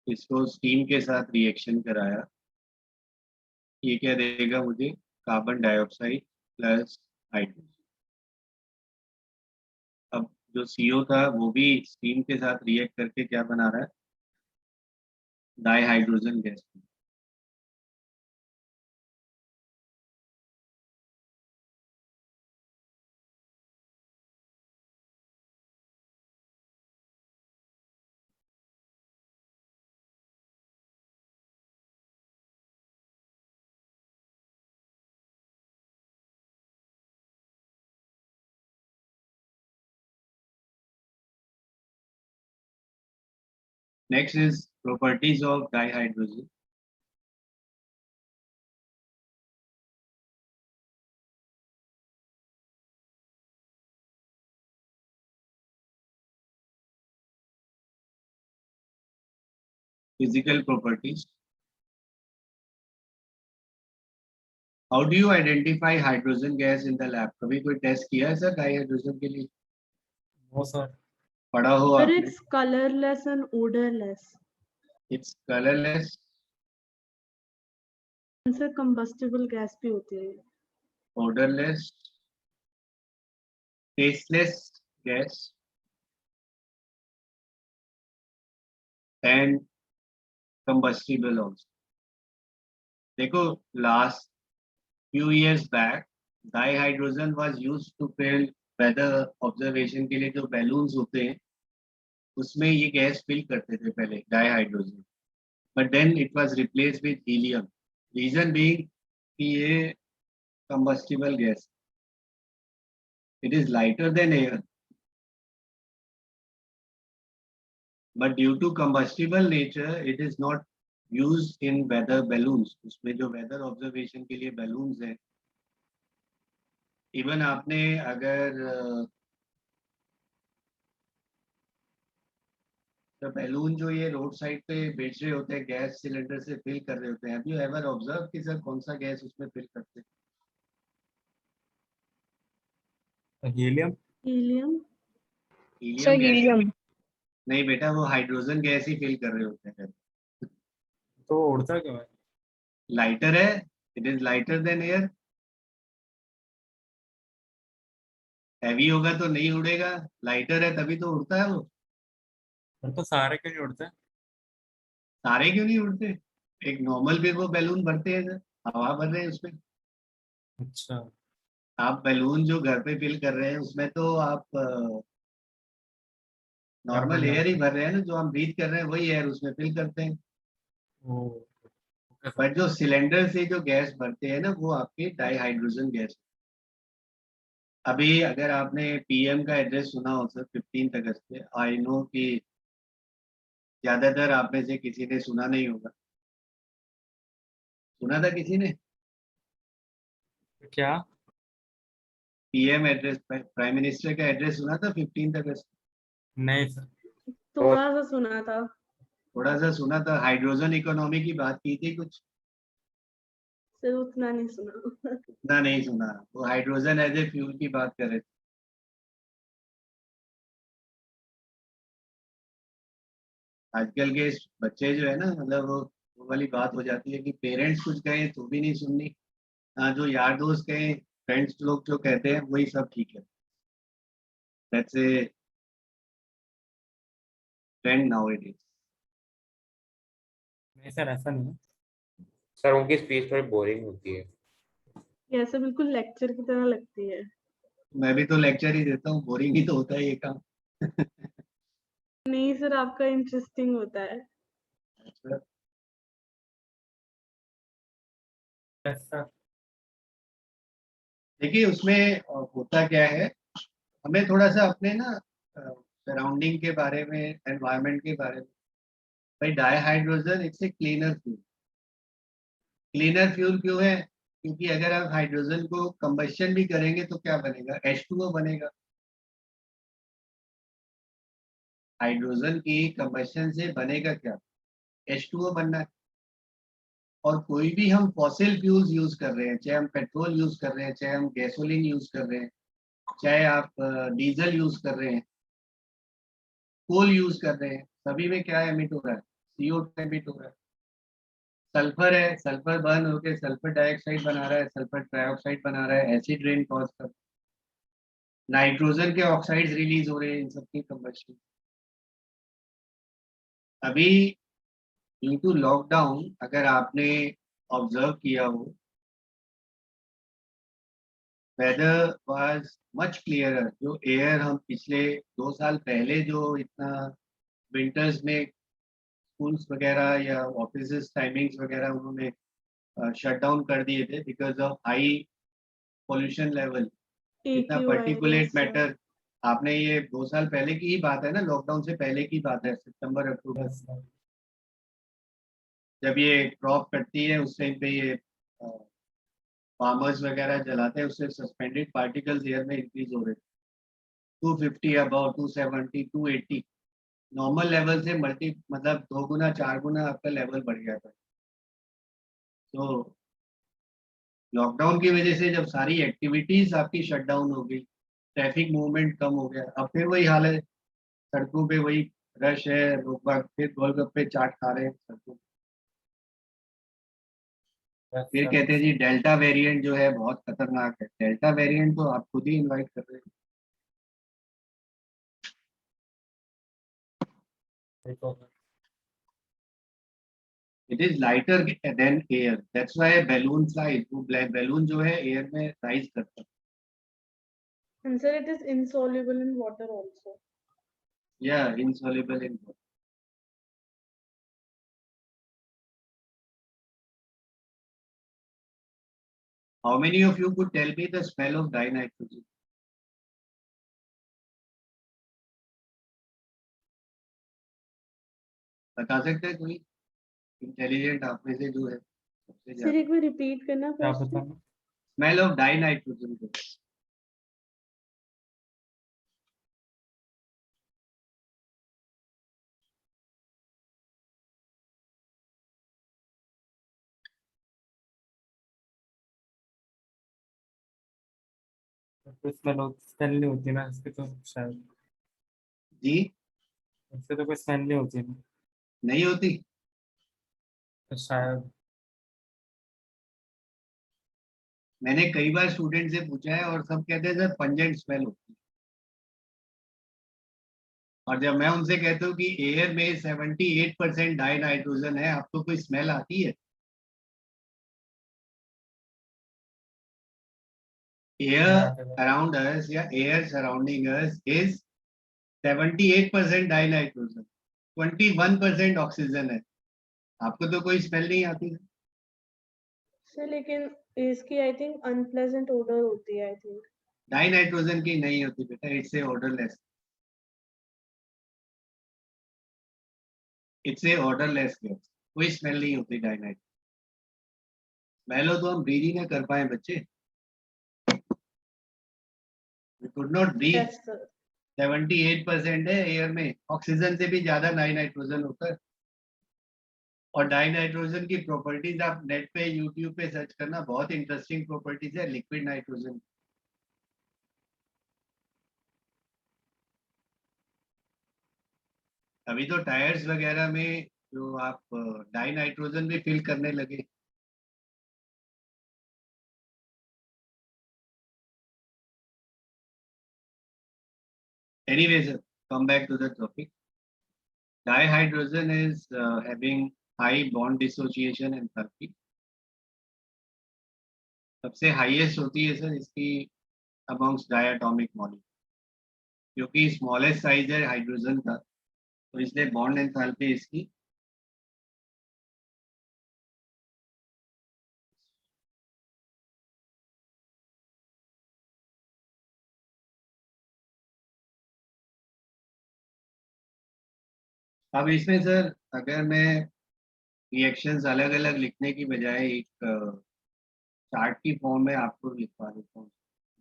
इसको steam के साथ reaction कराया, ये क्या देगा मुझे? Carbon dioxide plus hydrogen. अब जो CO था वो भी स्टीम के साथ रिएक्ट करके क्या बना रहा है? Dihydrogen gas. Next is properties of dihydrogen. Physical properties. How do you identify hydrogen gas in the lab? कभी कोई टेस्ट किया है सर डाइहाइड्रोजन के लिए? वो सर पढ़ा हो But आपने? it's colorless and odorless. It's colorless. इनसे combustible gas भी होती है। Odorless, tasteless gas, and combustible also. देखो last few years back, dihydrogen was used to fill weather observation के लिए जो balloons होते हैं उसमें ये गैस फिल करते थे पहले dihydrogen, but then it was replaced with helium. Reason being कि ये combustible gas, it is lighter than air, but due to combustible nature it is not used in weather balloons. उसमें जो weather observation के लिए balloons हैं, even आपने अगर तो बैलून जो ये रोड साइड पे बेच रहे होते हैं गैस सिलेंडर से फिल कर रहे होते हैं, हैव यू एवर ऑब्जर्व कि सर कौन सा गैस उसमें फिल करते हैं? Helium. Helium. Sir, gas helium. नहीं बेटा, वो हाइड्रोजन गैस ही फिल कर रहे होते हैं। तो उड़ता क्यों है? लाइटर है, it is lighter than air. Heavy होगा तो नहीं उड़ेगा, लाइटर है तभी तो उड़ता है वो। पर तो सारे क्यों नहीं उड़ते? सारे क्यों नहीं उड़ते? एक नॉर्मल भी वो बैलून भरते हैं सर, हवा भर रहे हैं उसमें। अच्छा, आप बैलून जो घर पे फिल कर रहे हैं उसमें तो आप नॉर्मल कार्बन एयर ही डाइऑक्साइड। भर रहे हैं ना, जो हम ब्रीथ कर रहे हैं वही एयर उसमें फिल करते हैं। ओ, ओके सर। पर जो सिलेंडर से जो गैस भरते हैं ना वो आपके डाइहाइड्रोजन गैस। अभी अगर आपने पीएम का एड्रेस सुना हो सर 15 अगस्त पे, आई नो कि ज्यादातर आप में से किसी ने सुना नहीं होगा। सुना था किसी ने? क्या? पीएम एड्रेस, प्राइम मिनिस्टर का एड्रेस सुना था 15 अगस्त? नहीं सर। थोड़ा सा सुना था। थोड़ा सा सुना था, हाइड्रोजन इकोनॉमी की बात की थी कुछ। सिर्फ उतना नहीं सुना। इतना नहीं सुना, वो हाइड्रोजन एज ए फ्यूल की बात कर रहे थे। आजकल के बच्चे जो है ना, मतलब वो वाली बात हो जाती है कि पेरेंट्स कुछ कहें तो भी नहीं सुननी। हाँ, जो यार दोस्त कहें, फ्रेंड्स लोग जो कहते हैं वही सब ठीक है। That's a trend nowadays. नहीं सर, ऐसा नहीं है। सर उनकी स्पीच थोड़ी बोरिंग होती है। ये ऐसे बिल्कुल लेक्चर की तरह लगती है। मैं भी तो लेक्चर ही देता हूँ, बोरिंग ही तो होता है ये काम। नहीं सर, आपका इंटरेस्टिंग होता है। Yes sir. देखिए उसमें होता क्या है, हमें थोड़ा सा अपने ना सराउंडिंग के बारे में, एनवायरनमेंट के बारे में, भाई dihydrogen it's a cleaner fuel. Cleaner fuel क्यों है? क्योंकि अगर आप हाइड्रोजन को कंबशन भी करेंगे तो क्या बनेगा, H2O बनेगा। हाइड्रोजन की कंबशन से बनेगा क्या, H2O बनना है। और कोई भी हम फॉसिल फ्यूल्स यूज कर रहे हैं, चाहे हम पेट्रोल यूज कर रहे हैं, चाहे हम गैसोलीन यूज कर रहे हैं, चाहे आप डीजल यूज कर रहे हैं, कोल यूज कर रहे हैं, सभी में क्या एमिट हो रहा है, CO2 एमिट हो रहा है। सल्फर है, सल्फर बर्न होकर सल्फर डाइऑक्साइड बना रहा है, सल्फर ट्राइऑक्साइड बना रहा है, एसिड रेन कॉज कर। नाइट्रोजन के ऑक्साइड्स रिलीज हो रहे हैं इन सबकी कंबशन। अभी ड्यू टू लॉकडाउन अगर आपने ऑब्जर्व किया हो, वेदर वाज मच क्लियरर। जो एयर हम पिछले 2 साल पहले जो इतना विंटर्स में स्कूल्स वगैरह या ऑफिस टाइमिंग्स वगैरह उन्होंने शट डाउन कर दिए थे because of high pollution level, इतना AQI, particulate yes, sir. Matter. आपने ये 2 साल पहले की ही बात है ना, लॉकडाउन से पहले की बात है, सितंबर अक्टूबर, Yes, sir. जब ये क्रॉप कटती है उस टाइम पे ये फार्मर्स वगैरह जलाते हैं, उससे सस्पेंडेड पार्टिकल्स एयर में इंक्रीज हो रहे थे 250 अबाउट 270 280, नॉर्मल लेवल से मल्टी मतलब 2 गुना 4 गुना आपका लेवल बढ़ गया था। तो लॉकडाउन की वजह से जब सारी एक्टिविटीज आपकी शट डाउन हो गई, ट्रैफिक मूवमेंट कम हो गया, अब फिर वही हाल है, सड़कों पे वही रश है, लोग बाग फिर गोलगप्पे चाट खा रहे हैं सड़कों पे। Yes, फिर sir. कहते हैं जी डेल्टा वेरिएंट जो है बहुत खतरनाक है। डेल्टा वेरिएंट तो आप खुद ही इनवाइट कर रहे हैं। ठीक होगा। It is lighter than air, that's why balloon flies. वो बैलून जो है एयर में राइज करता है। And sir, it is insoluble in water also. या insoluble in water. How many of you could tell me the smell of dinitrogen? बता सकते हैं कोई इंटेलिजेंट आप में से जो है सबसे सर ज्यादा? एक बार रिपीट करना क्या क्वेश्चन। बताना? स्मेल ऑफ डाइनाइट्रोजन को। कोई स्मेल नहीं होती ना इसकी तो शायद, जी इससे तो कोई स्मेल नहीं होती ना, नहीं होती। तो शायद। मैंने कई बार स्टूडेंट से पूछा है और सब कहते हैं सर पंजेंट स्मेल होती है। और जब मैं उनसे कहता हूँ कि एयर में 78% डाई नाइट्रोजन है, आपको कोई स्मेल आती है? एयर नहीं आते हैं। अराउंड अस या air surrounding us is 78% die nitrogen, 21% oxygen है। आपको तो कोई स्मेल नहीं आती। सर लेकिन इसकी आई थिंक अनप्लेजेंट ओडर होती है आई थिंक। डाई नाइट्रोजन की नहीं होती बेटा, it's a odourless, it's a odourless gas, कोई स्मेल नहीं होती डाई नाइट्रोजन। स्मेल हो तो हम ब्रीथ ही ना कर पाए बच्चे, we could not breathe. Yes sir. 78% है एयर में, ऑक्सीजन से भी ज्यादा डाई नाइट्रोजन होता है। और डाई नाइट्रोजन की प्रॉपर्टीज आप नेट पे यूट्यूब पे सर्च करना, बहुत इंटरेस्टिंग प्रॉपर्टीज है लिक्विड नाइट्रोजन। अभी तो टायर्स वगैरह में जो आप डाई नाइट्रोजन भी फिल करने लगे। Anyways, come back to the topic. Dihydrogen is having high bond dissociation enthalpy. सबसे हाईएस्ट होती है सर इसकी अमॉन्ग्स डायटोमिक मॉलिक्यूल, क्योंकि स्मॉलेस्ट साइज है हाइड्रोजन का, तो इसलिए बॉन्ड एंथैल्पी इसकी अब इसमें सर अगर मैं रिएक्शंस अलग अलग लिखने की बजाय एक चार्ट की फॉर्म में आपको लिखवा देता हूँ,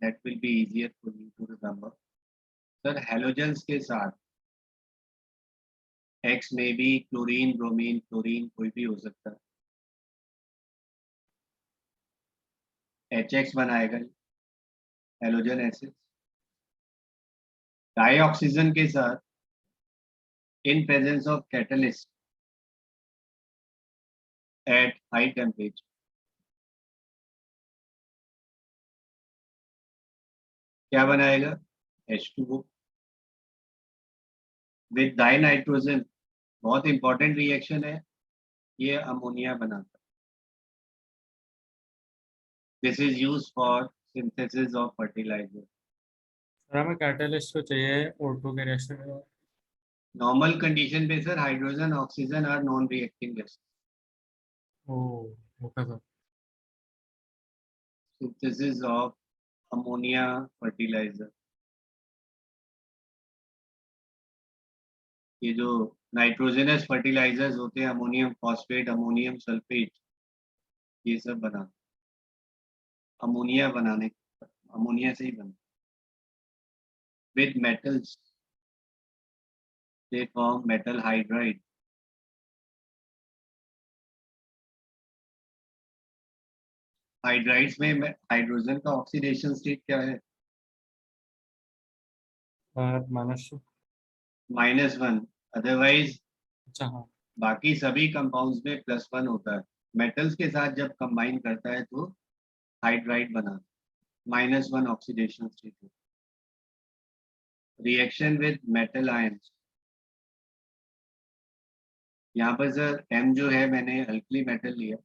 that will be easier for you to remember. Sir halogens के साथ एक्स में भी क्लोरीन, ब्रोमीन, क्लोरीन कोई भी हो सकता है, HX बनाएगा हेलोजन एसिड। डाई ऑक्सीजन के साथ in presence of catalyst at high temperature क्या बनाएगा, H2O विद डाई नाइट्रोजन। बहुत इंपॉर्टेंट रिएक्शन है, ये अमोनिया बनाता है। This is used for synthesis of fertiliser. Sir हमें कैटलिस्ट तो चाहिए O2 के रिएक्शन में। नॉर्मल कंडीशन पे sir hydrogen oxygen are non reacting gas. Oh okay sir. Synthesis of ammonia fertiliser, ये जो नाइट्रोजनस फर्टिलाइजर्स होते हैं, अमोनियम फॉस्फेट, अमोनियम सल्फेट, ये सब बना अमोनिया बनाने, अमोनिया से ही बना। With metals they form metal hydride. Hydrides में हाइड्रोजन का ऑक्सीडेशन स्टेट क्या है, सर -2। -1। अदरवाइज अच्छा हाँ। बाकी सभी कंपाउंड्स में +1 होता है। मेटल्स के साथ जब कंबाइन करता है तो हाइड्राइड बनाता है, -1 oxidation state. Reaction with metal ions, यहाँ पर सर M जो है मैंने अल्कली मेटल लिया।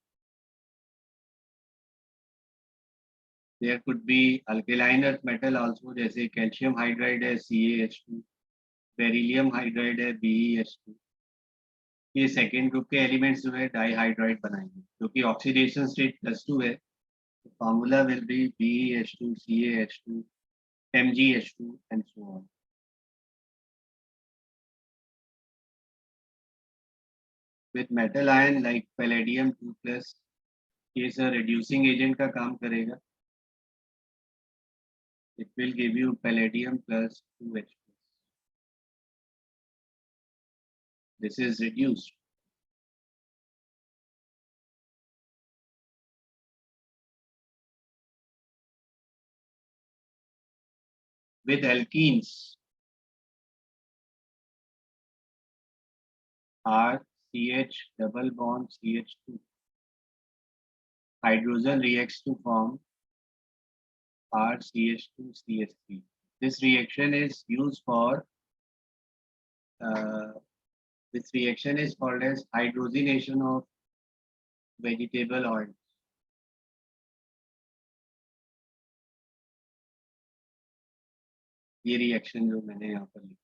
There could be alkaline earth metal also, जैसे कैल्शियम हाइड्राइड है CaH2, बेरिलियम हाइड्राइड है BeH2। ये सेकेंड ग्रुप के एलिमेंट्स जो है डाईहाइड्राइड बनाएंगे, क्योंकि ऑक्सीडेशन स्टेट +2 है, तो formula will be BeH2 CaH2 MgH2 and so on. With metal ion like palladium 2+, ये सर रिड्यूसिंग एजेंट का काम करेगा। It will give you palladium +2H+। This is reduced. With alkenes, RCH double bond CH2, hydrogen reacts to form RCH2CH3. This reaction is used for this reaction is called as hydrogenation of vegetable oil. ये reaction जो मैंने यहाँ पर लिखा,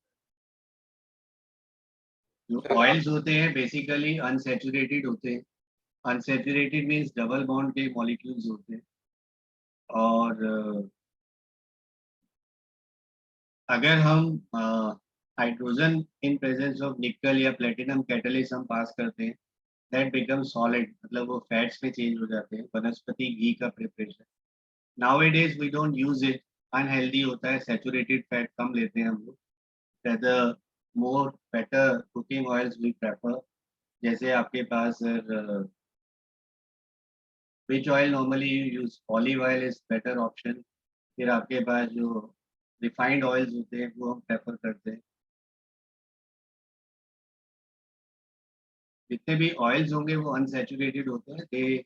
जो oils होते हैं basically unsaturated होते हैं। अनसैचुरेटेड मीन्स डबल बॉन्ड के मॉलिक्यूल्स होते हैं, और अगर हम हाइड्रोजन इन प्रेजेंस ऑफ निकल या प्लेटिनम कैटलिस्ट हम पास करते हैं, दैट बिकम सॉलिड, मतलब वो फैट्स में चेंज हो जाते हैं, वनस्पति घी का preparation. Nowadays we don't use it, unhealthy होता है, सैचुरेटेड फैट कम लेते हैं हम लोग। rather more better cooking oils we prefer, जैसे आपके पास which oil normally you use, olive oil is better option। फिर आपके पास जो रिफाइंड ऑयल्स होते हैं वो हम प्रेफर करते हैं। जितने भी ऑयल्स होंगे वो अनसैचुरेटेड होते हैं, दे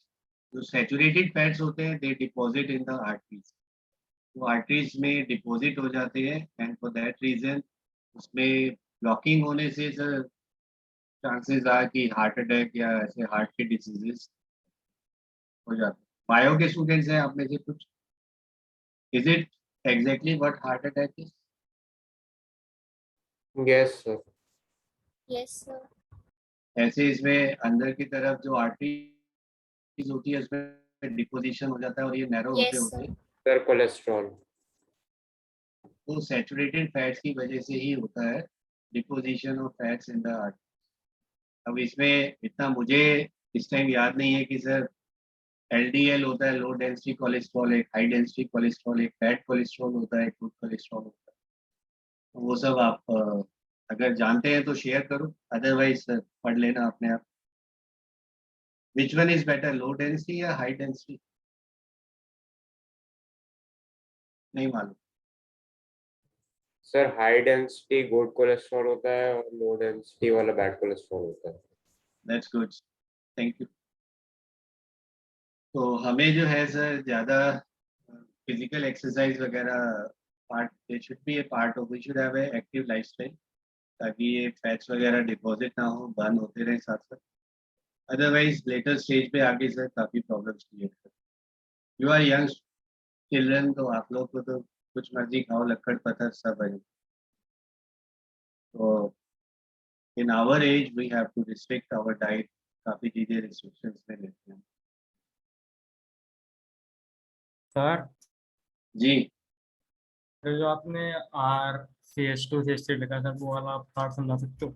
जो सैचुरेटेड फैट्स होते हैं दे डिपॉजिट इन द आर्टरीज, वो आर्टरीज में डिपॉजिट हो जाते हैं, एंड फॉर दैट रीजन उसमें ब्लॉकिंग होने से सर चांसेस आर कि हार्ट अटैक या ऐसे हार्ट के डिजीजेस हो जाते हैं। बायो के स्टूडेंट्स हैं आप में से कुछ, is it exactly what heart attack is? Yes, sir. Yes, sir. ऐसे इसमें अंदर की तरफ जो आर्टरीज होती है उसमें डिपोजिशन हो जाता है और ये नैरो होते Yes, होते sir. Sir, cholesterol. वो सैचुरेटेड फैट्स की वजह से ही होता है deposition of fats in the artery. अब इसमें इतना मुझे इस टाइम याद नहीं है कि सर LDL होता है, लो डेंसिटी कोलेस्ट्रॉल, एक हाई डेंसिटी कोलेस्ट्रॉल, एक बैड कोलेस्ट्रॉल होता है, एक गुड कोलेस्ट्रॉल होता है। तो वो सब आप अगर जानते हैं तो शेयर करो, अदरवाइज पढ़ लेना अपने आप। Which one is better, low density या हाई डेंसिटी? नहीं मालूम। Sir high density good cholesterol होता है और लो डेंसिटी वाला बैड कोलेस्ट्रॉल होता है। That's good, thank you. तो हमें जो है सर ज़्यादा फिजिकल एक्सरसाइज वगैरह part, they should be a part of, we should have a active lifestyle, ताकि ये फैट्स वगैरह डिपॉजिट ना हो, बर्न होते रहे साथ साथ। अदरवाइज लेटर स्टेज पे आगे सर काफ़ी प्रॉब्लम्स क्रिएट कर। यू आर यंग चिल्ड्रन, तो आप लोग को तो कुछ मर्जी खाओ, लक्कड़ पत्थर सब है। तो in our age we have to restrict our diet, काफ़ी चीज़ें रिस्ट्रिक्शंस में लेते हैं। सर जी तो जो आपने RCH2 CH3 लिखा सर, वो वाला आप पार्ट समझा सकते हो?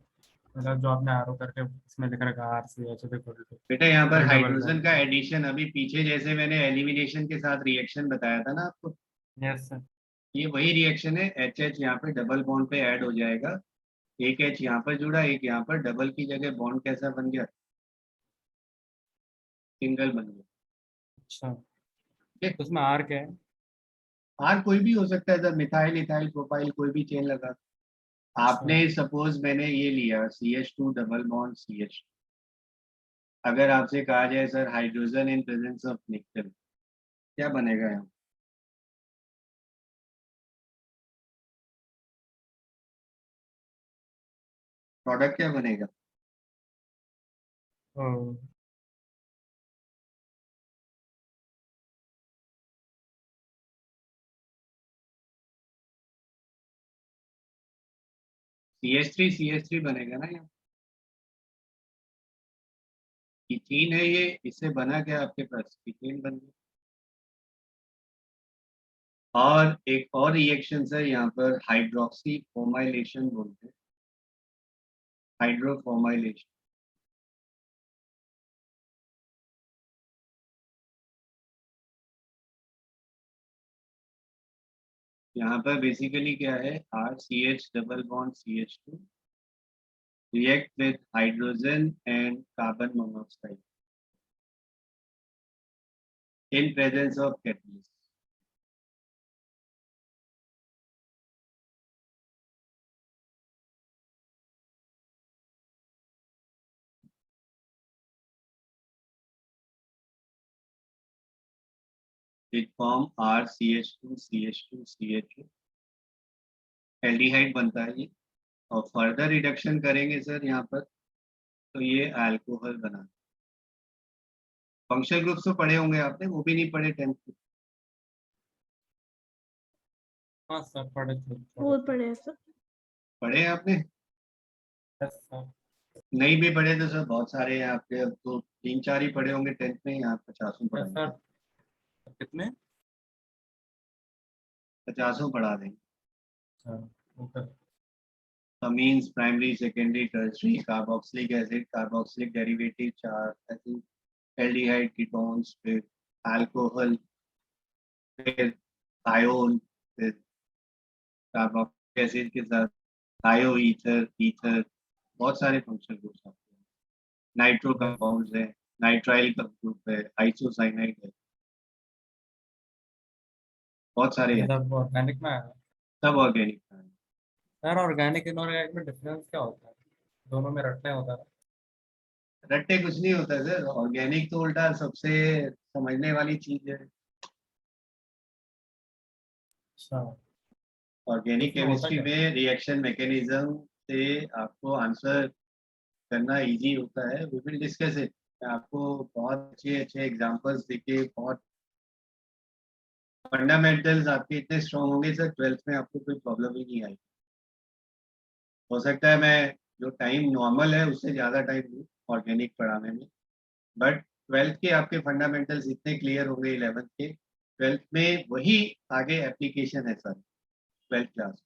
मतलब जो आपने आरो करके इसमें लिख रखा RCH2 बेटा, यहाँ पर डबल हाइड्रोजन बॉन्ड। का एडिशन, अभी पीछे जैसे मैंने एलिमिनेशन के साथ रिएक्शन बताया था ना आपको, यस सर। ये वही रिएक्शन है। HH यहाँ पे डबल बॉन्ड पे ऐड हो जाएगा, एक H यहाँ पर जुड़ा, एक यहाँ पर, डबल की जगह बॉन्ड कैसा बन गया, सिंगल बन गया। अच्छा, ठीक है, तो उसमें R क्या है? आर कोई भी हो सकता है सर, मिथाइल इथाइल प्रोपाइल कोई भी चेन लगा। आपने अच्छा, सपोज मैंने ये लिया CH2 डबल बॉन्ड CH, अगर आपसे कहा जाए sir hydrogen in presence of निकल, क्या बनेगा यहाँ? प्रोडक्ट क्या बनेगा? ओ, CH3 बनेगा ना यहाँ। इथीन है ये, इससे बना क्या आपके पास, इथेन बन गया। और एक और रिएक्शन है यहाँ पर, हाइड्रोक्सी फॉर्माइलेशन बोलते हैं, हाइड्रोफॉर्माइलेशन। यहाँ पर बेसिकली क्या है, RCH double bond CH2 react with hydrogen and carbon monoxide in presence of catalyst. It form RCH2CH2CH2, aldehyde बनता है ये। और फर्दर रिडक्शन करेंगे सर यहाँ पर, तो ये अल्कोहल बना। फंक्शनल ग्रुप्स तो पढ़े होंगे आपने, वो भी नहीं पढ़े 10th में? हाँ सर पढ़े थे। बहुत पढ़े हैं सर। पढ़े हैं आपने? Yes sir. नहीं भी पढ़े तो सर बहुत सारे हैं आपके, अब तो 3-4 ही पढ़े होंगे 10th में, यहाँ 50 यस पढ़ाएंगे। सर, कितने? 50 पढ़ा देंगे। अच्छा, okay. amines, primary, secondary, tertiary, carboxylic acid, carboxylic derivative, चार ऐसे, aldehyde, ketones, फिर alcohol, फिर thione, फिर कार्बोक्सिलिक एसिड के साथ थायो ईथर, ईथर, बहुत सारे फंक्शनल ग्रुप्स आते हैं। नाइट्रो कंपाउंड्स है, नाइट्राइल का ग्रुप है, आइसोसाइनाइड है, बहुत सारे हैं, सब ऑर्गेनिक में है। सब ऑर्गेनिक है। सर ऑर्गेनिक इनऑर्गेनिक में डिफरेंस क्या होता है? दोनों में रटने होता है। रट्टे कुछ नहीं होता सर, ऑर्गेनिक तो उल्टा सबसे समझने वाली चीज है। अच्छा, तो ऑर्गेनिक उसमें होता केमिस्ट्री क्या? में रिएक्शन मैकेनिज्म से आपको आंसर करना इजी होता है। We will discuss it. आपको बहुत अच्छे अच्छे एग्जांपल्स देके, बहुत फंडामेंटल्स आपके इतने स्ट्रॉन्ग होंगे सर, 12th में आपको कोई प्रॉब्लम ही नहीं आएगी। हो सकता है मैं जो टाइम नॉर्मल है उससे ज़्यादा टाइम दूँ ऑर्गेनिक पढ़ाने में, बट 12th के आपके फंडामेंटल्स इतने क्लियर होंगे 11th के, 12th में वही आगे एप्लीकेशन है सर 12th क्लास।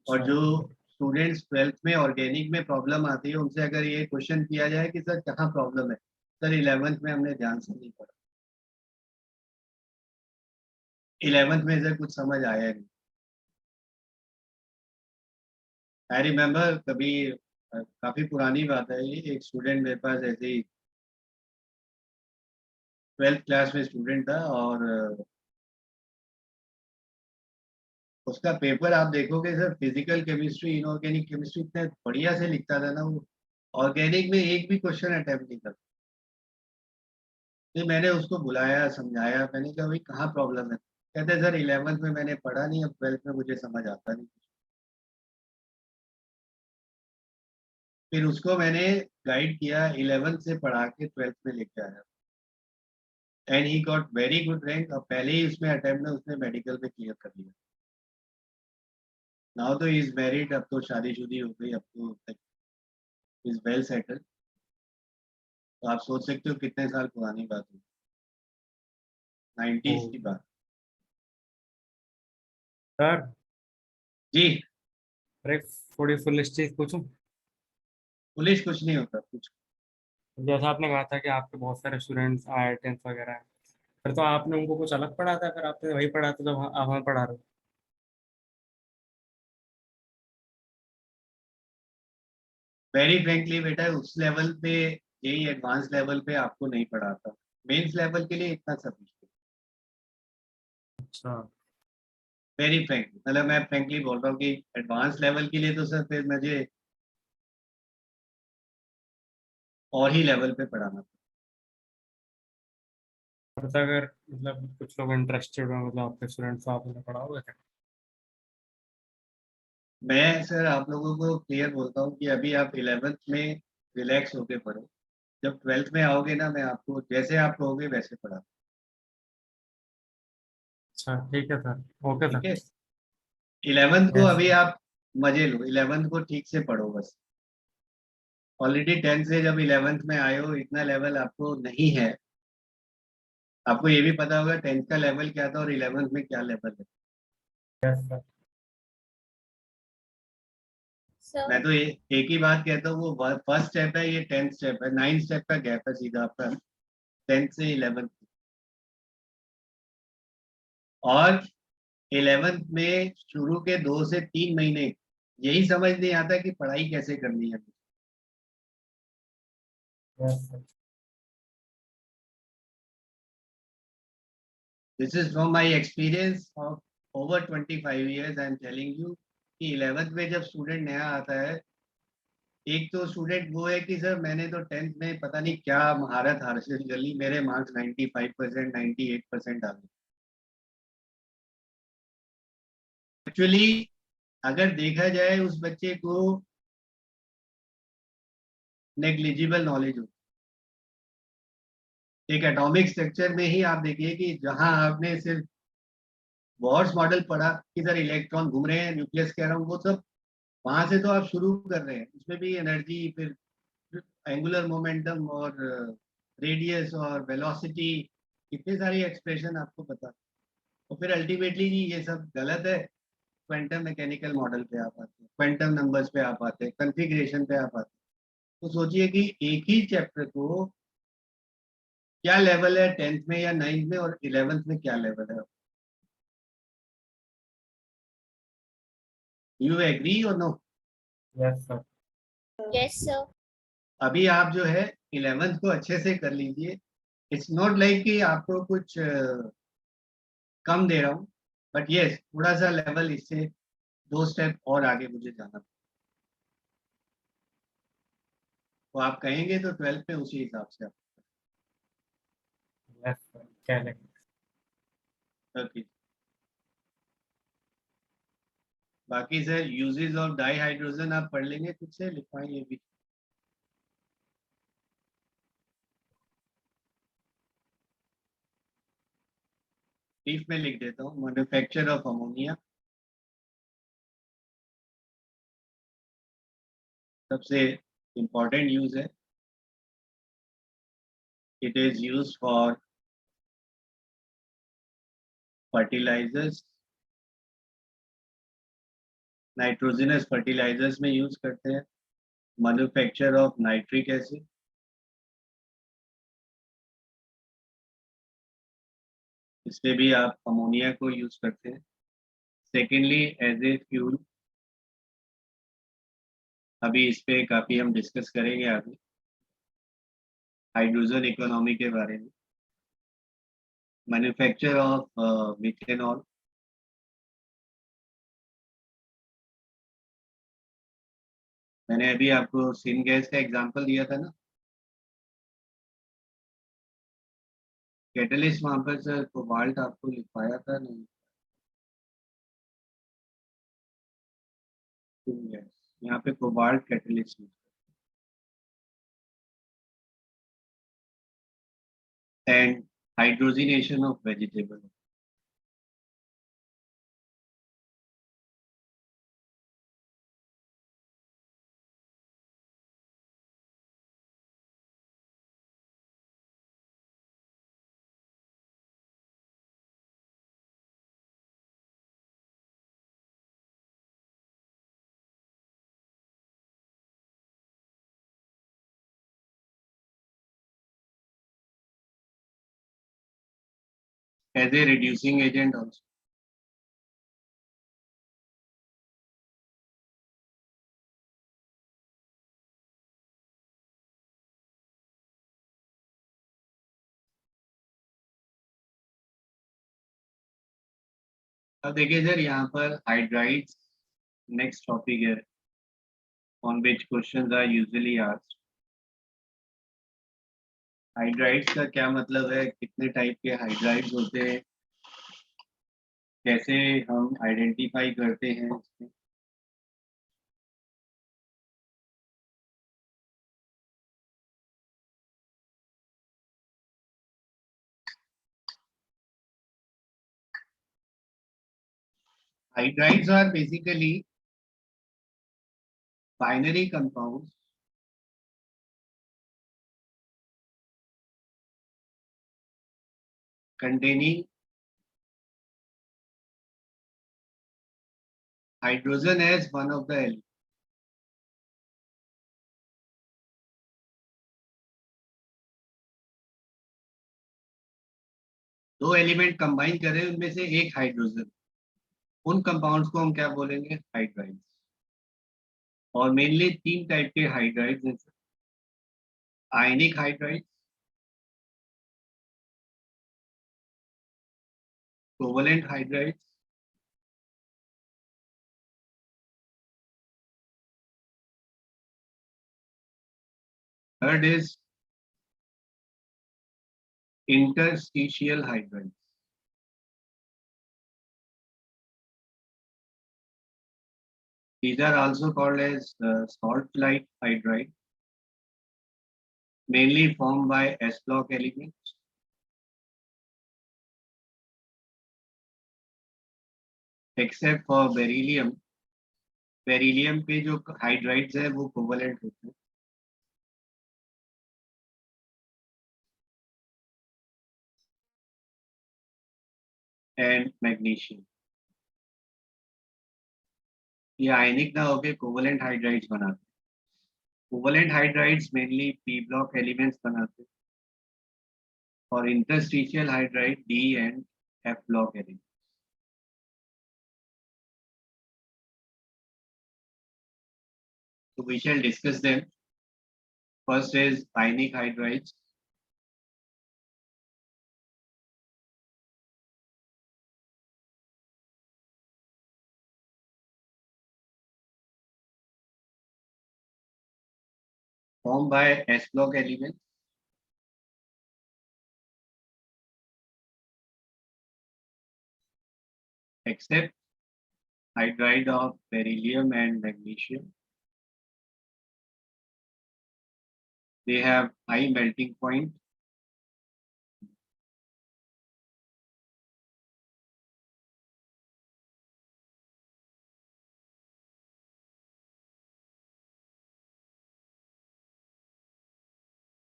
और अच्छा, जो स्टूडेंट्स 12th में ऑर्गेनिक में प्रॉब्लम आती है, उनसे अगर ये क्वेश्चन किया जाए कि सर कहाँ प्रॉब्लम है, सर 11th में हमने ध्यान से नहीं पढ़ा, 11th में सर कुछ समझ आया नहीं। आई रिमेम्बर कभी काफी पुरानी बात है ये, एक स्टूडेंट मेरे पास ऐसे ही 12th क्लास में स्टूडेंट था और उसका पेपर आप देखोगे sir, physical chemistry inorganic chemistry इतने बढ़िया से लिखता था ना वो, ऑर्गेनिक में एक भी क्वेश्चन अटेम्प्ट नहीं करता। फिर मैंने उसको बुलाया, समझाया, मैंने कहा भाई कहाँ प्रॉब्लम है, कहते सर 11th में मैंने पढ़ा नहीं, अब 12th में मुझे समझ आता नहीं। फिर उसको मैंने गाइड किया, 11th से पढ़ा के 12th में लेके आया and he got very good rank. अब पहले ही उसमें अटेम्प्ट में उसने मेडिकल में क्लियर कर लिया। नाउ तो इज मैरिड, अब तो शादीशुदी हो गई, अब तो इज वेल सेटल्ड। तो आप सोच सकते हो कितने साल पुरानी बात है, 90s की बात। सर जी अरे थोड़ी फुल चीज पूछूं। पुलिस कुछ नहीं होता कुछ। जैसा आपने कहा था कि आपके बहुत सारे स्टूडेंट्स IITians वगैरह हैं, फिर तो आपने उनको कुछ अलग पढ़ा था, फिर आपने वही पढ़ा था जो आप हमें पढ़ा रहे हो। वेरी फ्रेंकली बेटा, उस लेवल पे, यही एडवांस लेवल पे आपको नहीं पढ़ाता, मेंस लेवल के लिए इतना सफिशिएंट। अच्छा। वेरी फ्रेंकली, मतलब मैं फ्रेंकली बोल रहा हूँ कि एडवांस लेवल के लिए तो सर फिर मुझे और ही लेवल पे पढ़ाना था। और तो अगर मतलब कुछ लोग इंटरेस्टेड हो, मतलब आपके स्टूडेंट्स, आप उन्हें पढ़ाओगे क्या? मैं सर आप लोगों को क्लियर बोलता हूँ कि अभी आप 11th में रिलैक्स होके पढ़ो, जब 12th में आओगे ना, मैं आपको जैसे आप कहोगे वैसे पढ़ा। अच्छा ठीक है सर, ओके ठीक सर। है, 11th को यस अभी आप मजे लो, 11th को ठीक से पढ़ो बस। ऑलरेडी 10th से जब 11th में आए हो, इतना लेवल आपको नहीं है। आपको ये भी पता होगा 10th का लेवल क्या था और 11th में क्या लेवल है। Yes sir. Sir, मैं तो एक ही बात कहता हूँ, वो फर्स्ट स्टेप है, ये 10th स्टेप है, 9th स्टेप का गैप है सीधा आपका 10th से 11th। और 11th में शुरू के 2 से 3 महीने यही समझ नहीं आता कि पढ़ाई कैसे करनी है। Yes sir. This is from my experience of over 25 years, I am telling you कि 11th में जब स्टूडेंट नया आता है, एक तो स्टूडेंट वो है कि सर मैंने तो 10th में पता नहीं क्या महारत हासिल कर ली, मेरे मार्क्स 95%, 98% आ गए। एक्चुअली अगर देखा जाए उस बच्चे को नेग्लिजिबल नॉलेज होती है। एक एटॉमिक स्ट्रक्चर में ही आप देखिए कि जहां आपने सिर्फ बोर्स मॉडल पढ़ा कि सर इलेक्ट्रॉन घूम रहे हैं, न्यूक्लियस कह रहा हूँ, वो सब वहां से तो आप शुरू कर रहे हैं, उसमें भी एनर्जी, फिर एंगुलर मोमेंटम और रेडियस और वेलोसिटी, कितनी सारी एक्सप्रेशन आपको पता। और फिर अल्टीमेटली जी ये सब गलत है, क्वांटम मैकेनिकल मॉडल पे आप आते हैं, क्वांटम नंबर्स पे आप आते हैं, कॉन्फ़िगरेशन पे आप आते हैं। तो सोचिए कि एक ही चैप्टर को क्या लेवल है 10th में या 9th में, और 11th में क्या लेवल है। यू एग्री और no? Yes sir. yes, sir. अभी आप जो है 11th को अच्छे से कर लीजिए। इट्स नॉट लाइक कि आपको कुछ कम दे रहा हूँ, बट यस थोड़ा सा लेवल इससे 2 स्टेप और आगे मुझे जाना। तो आप कहेंगे तो 12th में उसी हिसाब से आप। यस सर, क्या लेंगे? ओके। बाकी sir uses of di hydrogen आप पढ़ लेंगे खुद से, लिखवाएंगे भी। ब्रीफ में लिख देता हूँ, मैन्युफैक्चर ऑफ अमोनिया सबसे इम्पोर्टेंट यूज है। It is use for fertilisers, nitrogenous fertilisers में यूज करते हैं, मैन्युफैक्चर ऑफ नाइट्रिक एसिड, इसमें भी आप अमोनिया को यूज करते हैं। सेकेंडली एज ए फ्यूल, अभी इस पे काफी हम डिस्कस करेंगे आगे, हाइड्रोजन इकोनॉमी के बारे में, मैन्युफैक्चर ऑफ मिथेनॉल, मैंने अभी आपको सिन गैस का एग्जांपल दिया था ना, कैटलिस्ट वहां पर सर कोबाल्ट आपको लिखवाया था नहीं, सिन गैस यहाँ पे cobalt catalyst and hydrogenation of vegetable. As a reducing agent also, अब देखिए सर यहाँ पर हाइड्राइड्स नेक्स्ट टॉपिक है on which questions are usually asked. Hydrides का क्या मतलब है, कितने टाइप के हाइड्राइड्स होते हैं, कैसे हम आइडेंटिफाई करते हैं इसमें। Hydrides are basically binary compounds containing hydrogen as one of the elements. दो एलिमेंट कंबाइन करें उनमें से एक हाइड्रोजन, उन कंपाउंड्स को हम क्या बोलेंगे, हाइड्राइड्स। और मेनली तीन टाइप के हाइड्राइड्स हैं, ionic hydrides, covalent hydrides, third is interstitial hydrides. These are also called as salt-like hydride, mainly formed by S-block elements. Except for beryllium, beryllium पे जो हाइड्राइड्स है वो कोवलेंट होते हैं। एंड मैग्नीशियम, ये आयनिक ना होके कोवलेंट हाइड्राइड्स बनाते हैं। Covalent hydrides mainly P block elements बनाते हैं और interstitial hydride D and F block elements. So we shall discuss them. First is ionic hydrides. Formed by S block elements. Except hydride of beryllium and magnesium. They have high melting point.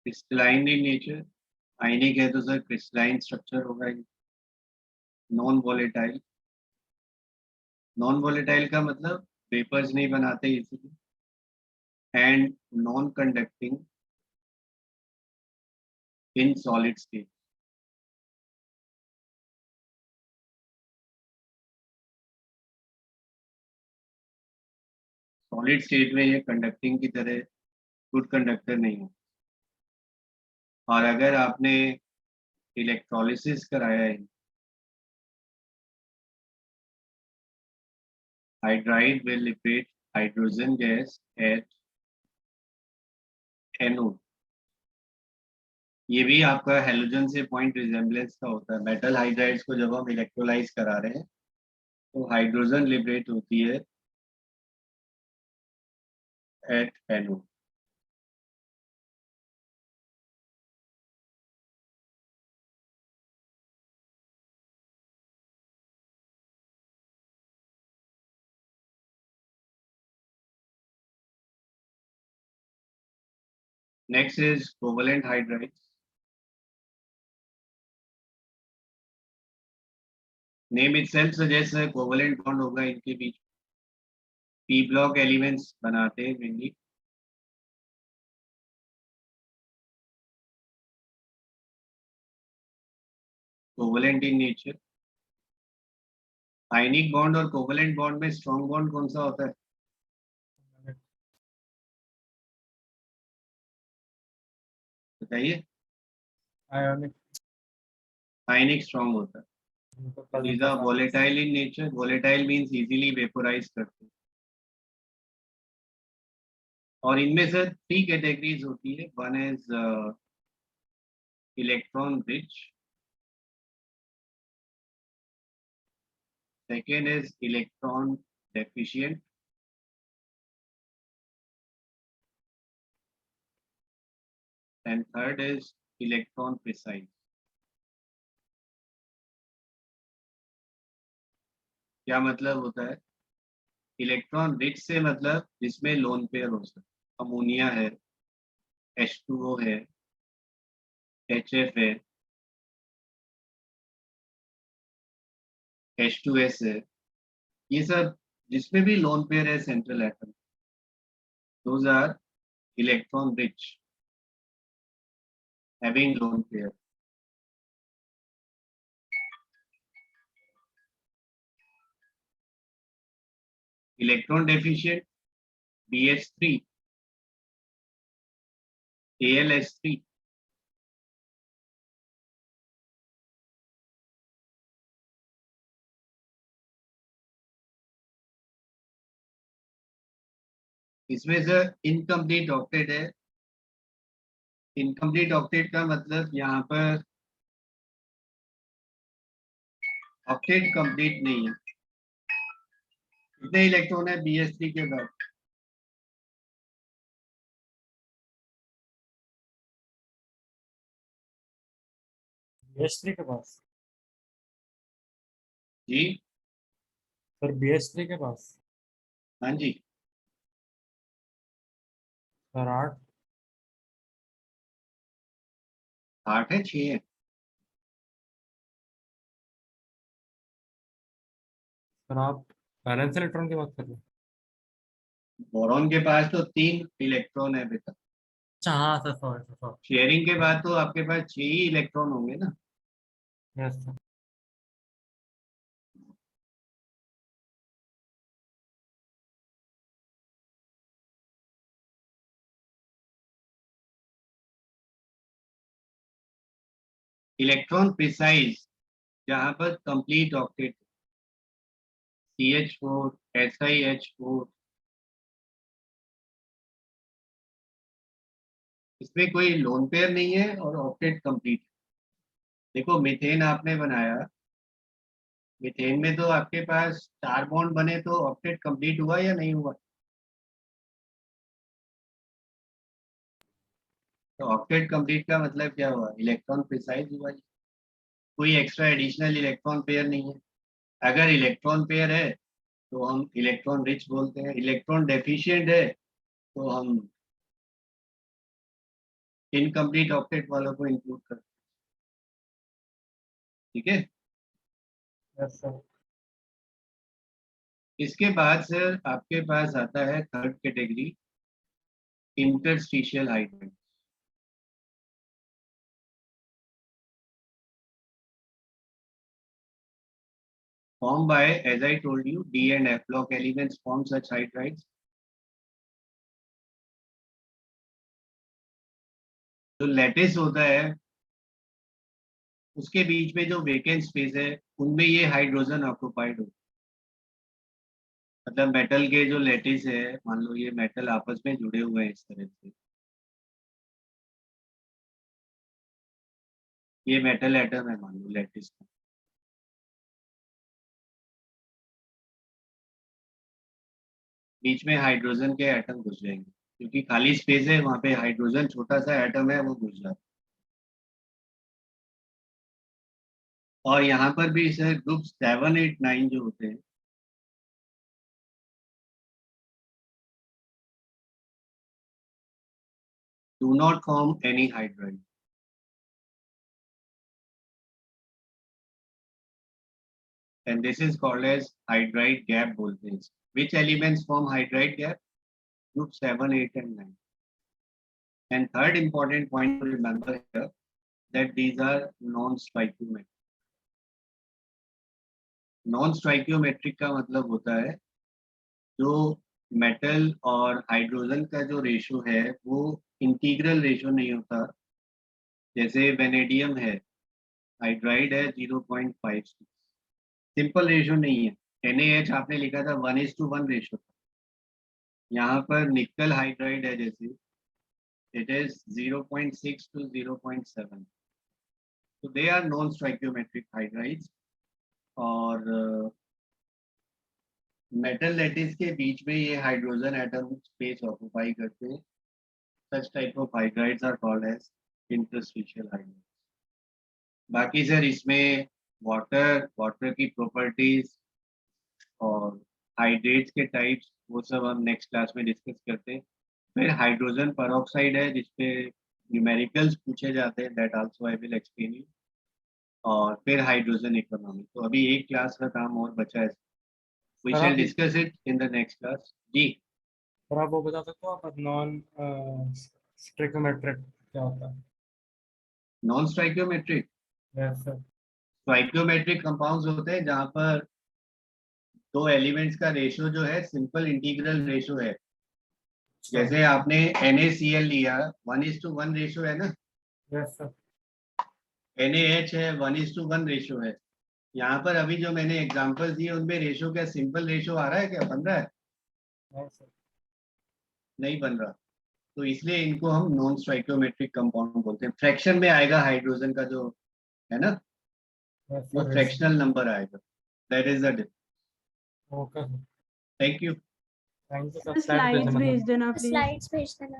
Crystalline in nature. आयनिक है तो sir crystalline structure होगा। Non volatile, non volatile का मतलब vapours नहीं बनाते easily, and non conducting in solid state. Solid state में ये conducting की तरह गुड कंडक्टर नहीं हो। और अगर आपने इलेक्ट्रोलिसिस कराया है, hydride will liberate hydrogen gas at anode. ये भी आपका हेलोजन से पॉइंट रिजेम्बलेंस का होता है। मेटल हाइड्राइड्स को जब हम इलेक्ट्रोलाइज करा रहे हैं तो हाइड्रोजन लिबरेट होती है at anode. Next is covalent hydrides. Name itself suggests a covalent bond होगा इनके बीच। p block elements बनाते हैं mainly। Covalent in nature। Ionic bond और कोवलेंट बॉन्ड में स्ट्रॉन्ग बॉन्ड कौन सा होता है? बताइए। आयोनिक। आयनिक स्ट्रॉन्ग होता है। These are volatile in nature। Volatile means easily vaporize करते हैं। और इनमें से 3 कैटेगरीज होती है। One is electron rich, second is electron deficient, and third is electron precise. क्या मतलब होता है? इलेक्ट्रॉन रिच से मतलब जिसमें लोन पेयर हो सकता, अमोनिया है, H2O है, HF है, H2S है, ये सब जिसमें भी लोन पेयर है central atom, those are electron rich having lone pair. Electron deficient BH3, AlH3, इसमें से इनकम्प्लीट ऑक्टेट है। इनकम्प्लीट ऑक्टेट का मतलब यहाँ पर ऑक्टेट कंप्लीट नहीं है। कितने इलेक्ट्रॉन है BH3 के बाद? BH3 के पास जी सर, BH3 के पास हाँ जी, सर 8। 8 है 6 है? सर आप बैलेंस इलेक्ट्रॉन की बात कर रहे हैं? बोरॉन के पास तो 3 इलेक्ट्रॉन है बेटा। अच्छा हाँ सर, सॉरी सर। शेयरिंग के बाद तो आपके पास 6 ही इलेक्ट्रॉन होंगे ना। Yes sir. इलेक्ट्रॉन प्रिसाइज जहां पर कंप्लीट ऑक्टेट, CH4, SiH4, इसमें कोई लोन पेयर नहीं है और ऑक्टेट कंप्लीट। देखो मीथेन आपने बनाया, मीथेन में तो आपके पास 4 बॉन्ड बने तो ऑक्टेट कंप्लीट हुआ या नहीं हुआ? तो ऑक्टेट कंप्लीट का मतलब क्या हुआ? इलेक्ट्रॉन प्रिसाइज हुआ। कोई एक्स्ट्रा एडिशनल इलेक्ट्रॉन पेयर नहीं है। अगर इलेक्ट्रॉन पेयर है तो हम इलेक्ट्रॉन रिच बोलते हैं, इलेक्ट्रॉन डेफिशिएंट है तो हम इनकम्प्लीट ऑक्टेट वालों को इंक्लूड करते हैं। ठीक है। Yes sir. इसके बाद सर आपके पास आता है third category, interstitial hydrides. Formed by, as I told you, D and F block elements form such hydrides. जो लैटिस होता है उसके बीच में जो वेकेंट स्पेस है उनमें ये हाइड्रोजन ऑक्युपाइड हो, मतलब मेटल के जो लैटिस है, मान लो ये मेटल आपस में जुड़े हुए हैं इस तरह से, ये मेटल एटम है मान लो लैटिस का, बीच में हाइड्रोजन के एटम घुस जाएंगे क्योंकि खाली स्पेस है वहां पे, हाइड्रोजन छोटा सा एटम है वो घुस जाता है। और यहाँ पर भी सर ग्रुप 7, 8, 9 जो होते हैं do not form any hydride. And this is called as hydride gap बोलते हैं। Which elements form hydride gap? Group 7, 8 and 9. And third important point to remember here that these are non-stoichiometric. Non-stoichiometric का मतलब होता है जो metal और hydrogen का जो रेशो है वो इंटीग्रल रेशो नहीं होता। जैसे वेनेडियम है, हाइड्राइड है 0.56, सिंपल रेशो नहीं है। NaH आपने लिखा था 1:1 रेशो था, यहाँ पर निकल हाइड्राइड है जैसे it is 0.6 to 0.7, so they are non-stoichiometric hydrides। और मेटल लैटिस के बीच में ये हाइड्रोजन एटम स्पेस ऑक्युपाई करते हैं। such type of hydrides are called as interstitial hydrides। बाकी सर इसमें वाटर की प्रॉपर्टीज और हाइड्रेट्स के टाइप्स वो सब हम नेक्स्ट क्लास में डिस्कस करते हैं। फिर हाइड्रोजन पेरोक्साइड है जिसपे न्यूमेरिकल्स पूछे जाते हैं, that also I will explain you. और फिर हाइड्रोजन इकोनॉमी। तो अभी एक क्लास का काम और बचा है, we shall discuss it in the next class. जी और आप वो बता सकते हो आप नॉन स्टोइकियोमेट्रिक क्या होता है? Non stoichiometric, yes sir. Stoichiometric compounds होते हैं जहाँ पर दो एलिमेंट्स का रेशो जो है सिंपल इंटीग्रल रेशो है। जैसे आपने NaCl लिया 1:1 रेशो है ना, यस सर। NaH है 1:1 रेशो है। यहाँ पर अभी जो मैंने एग्जांपल्स दिए उनमें रेशो क्या सिंपल रेशो आ रहा है, क्या बन रहा है? Yes sir. नहीं बन रहा, तो इसलिए इनको हम नॉन स्टोइकियोमेट्रिक कंपाउंड बोलते हैं। फ्रैक्शन में आएगा हाइड्रोजन का जो है ना, यस वो सर। फ्रैक्शनल नंबर आएगा, that is the difference. Okay sir, thank you. Thank you sir. Slides भेज देना प्लीज। Slides भेज देना।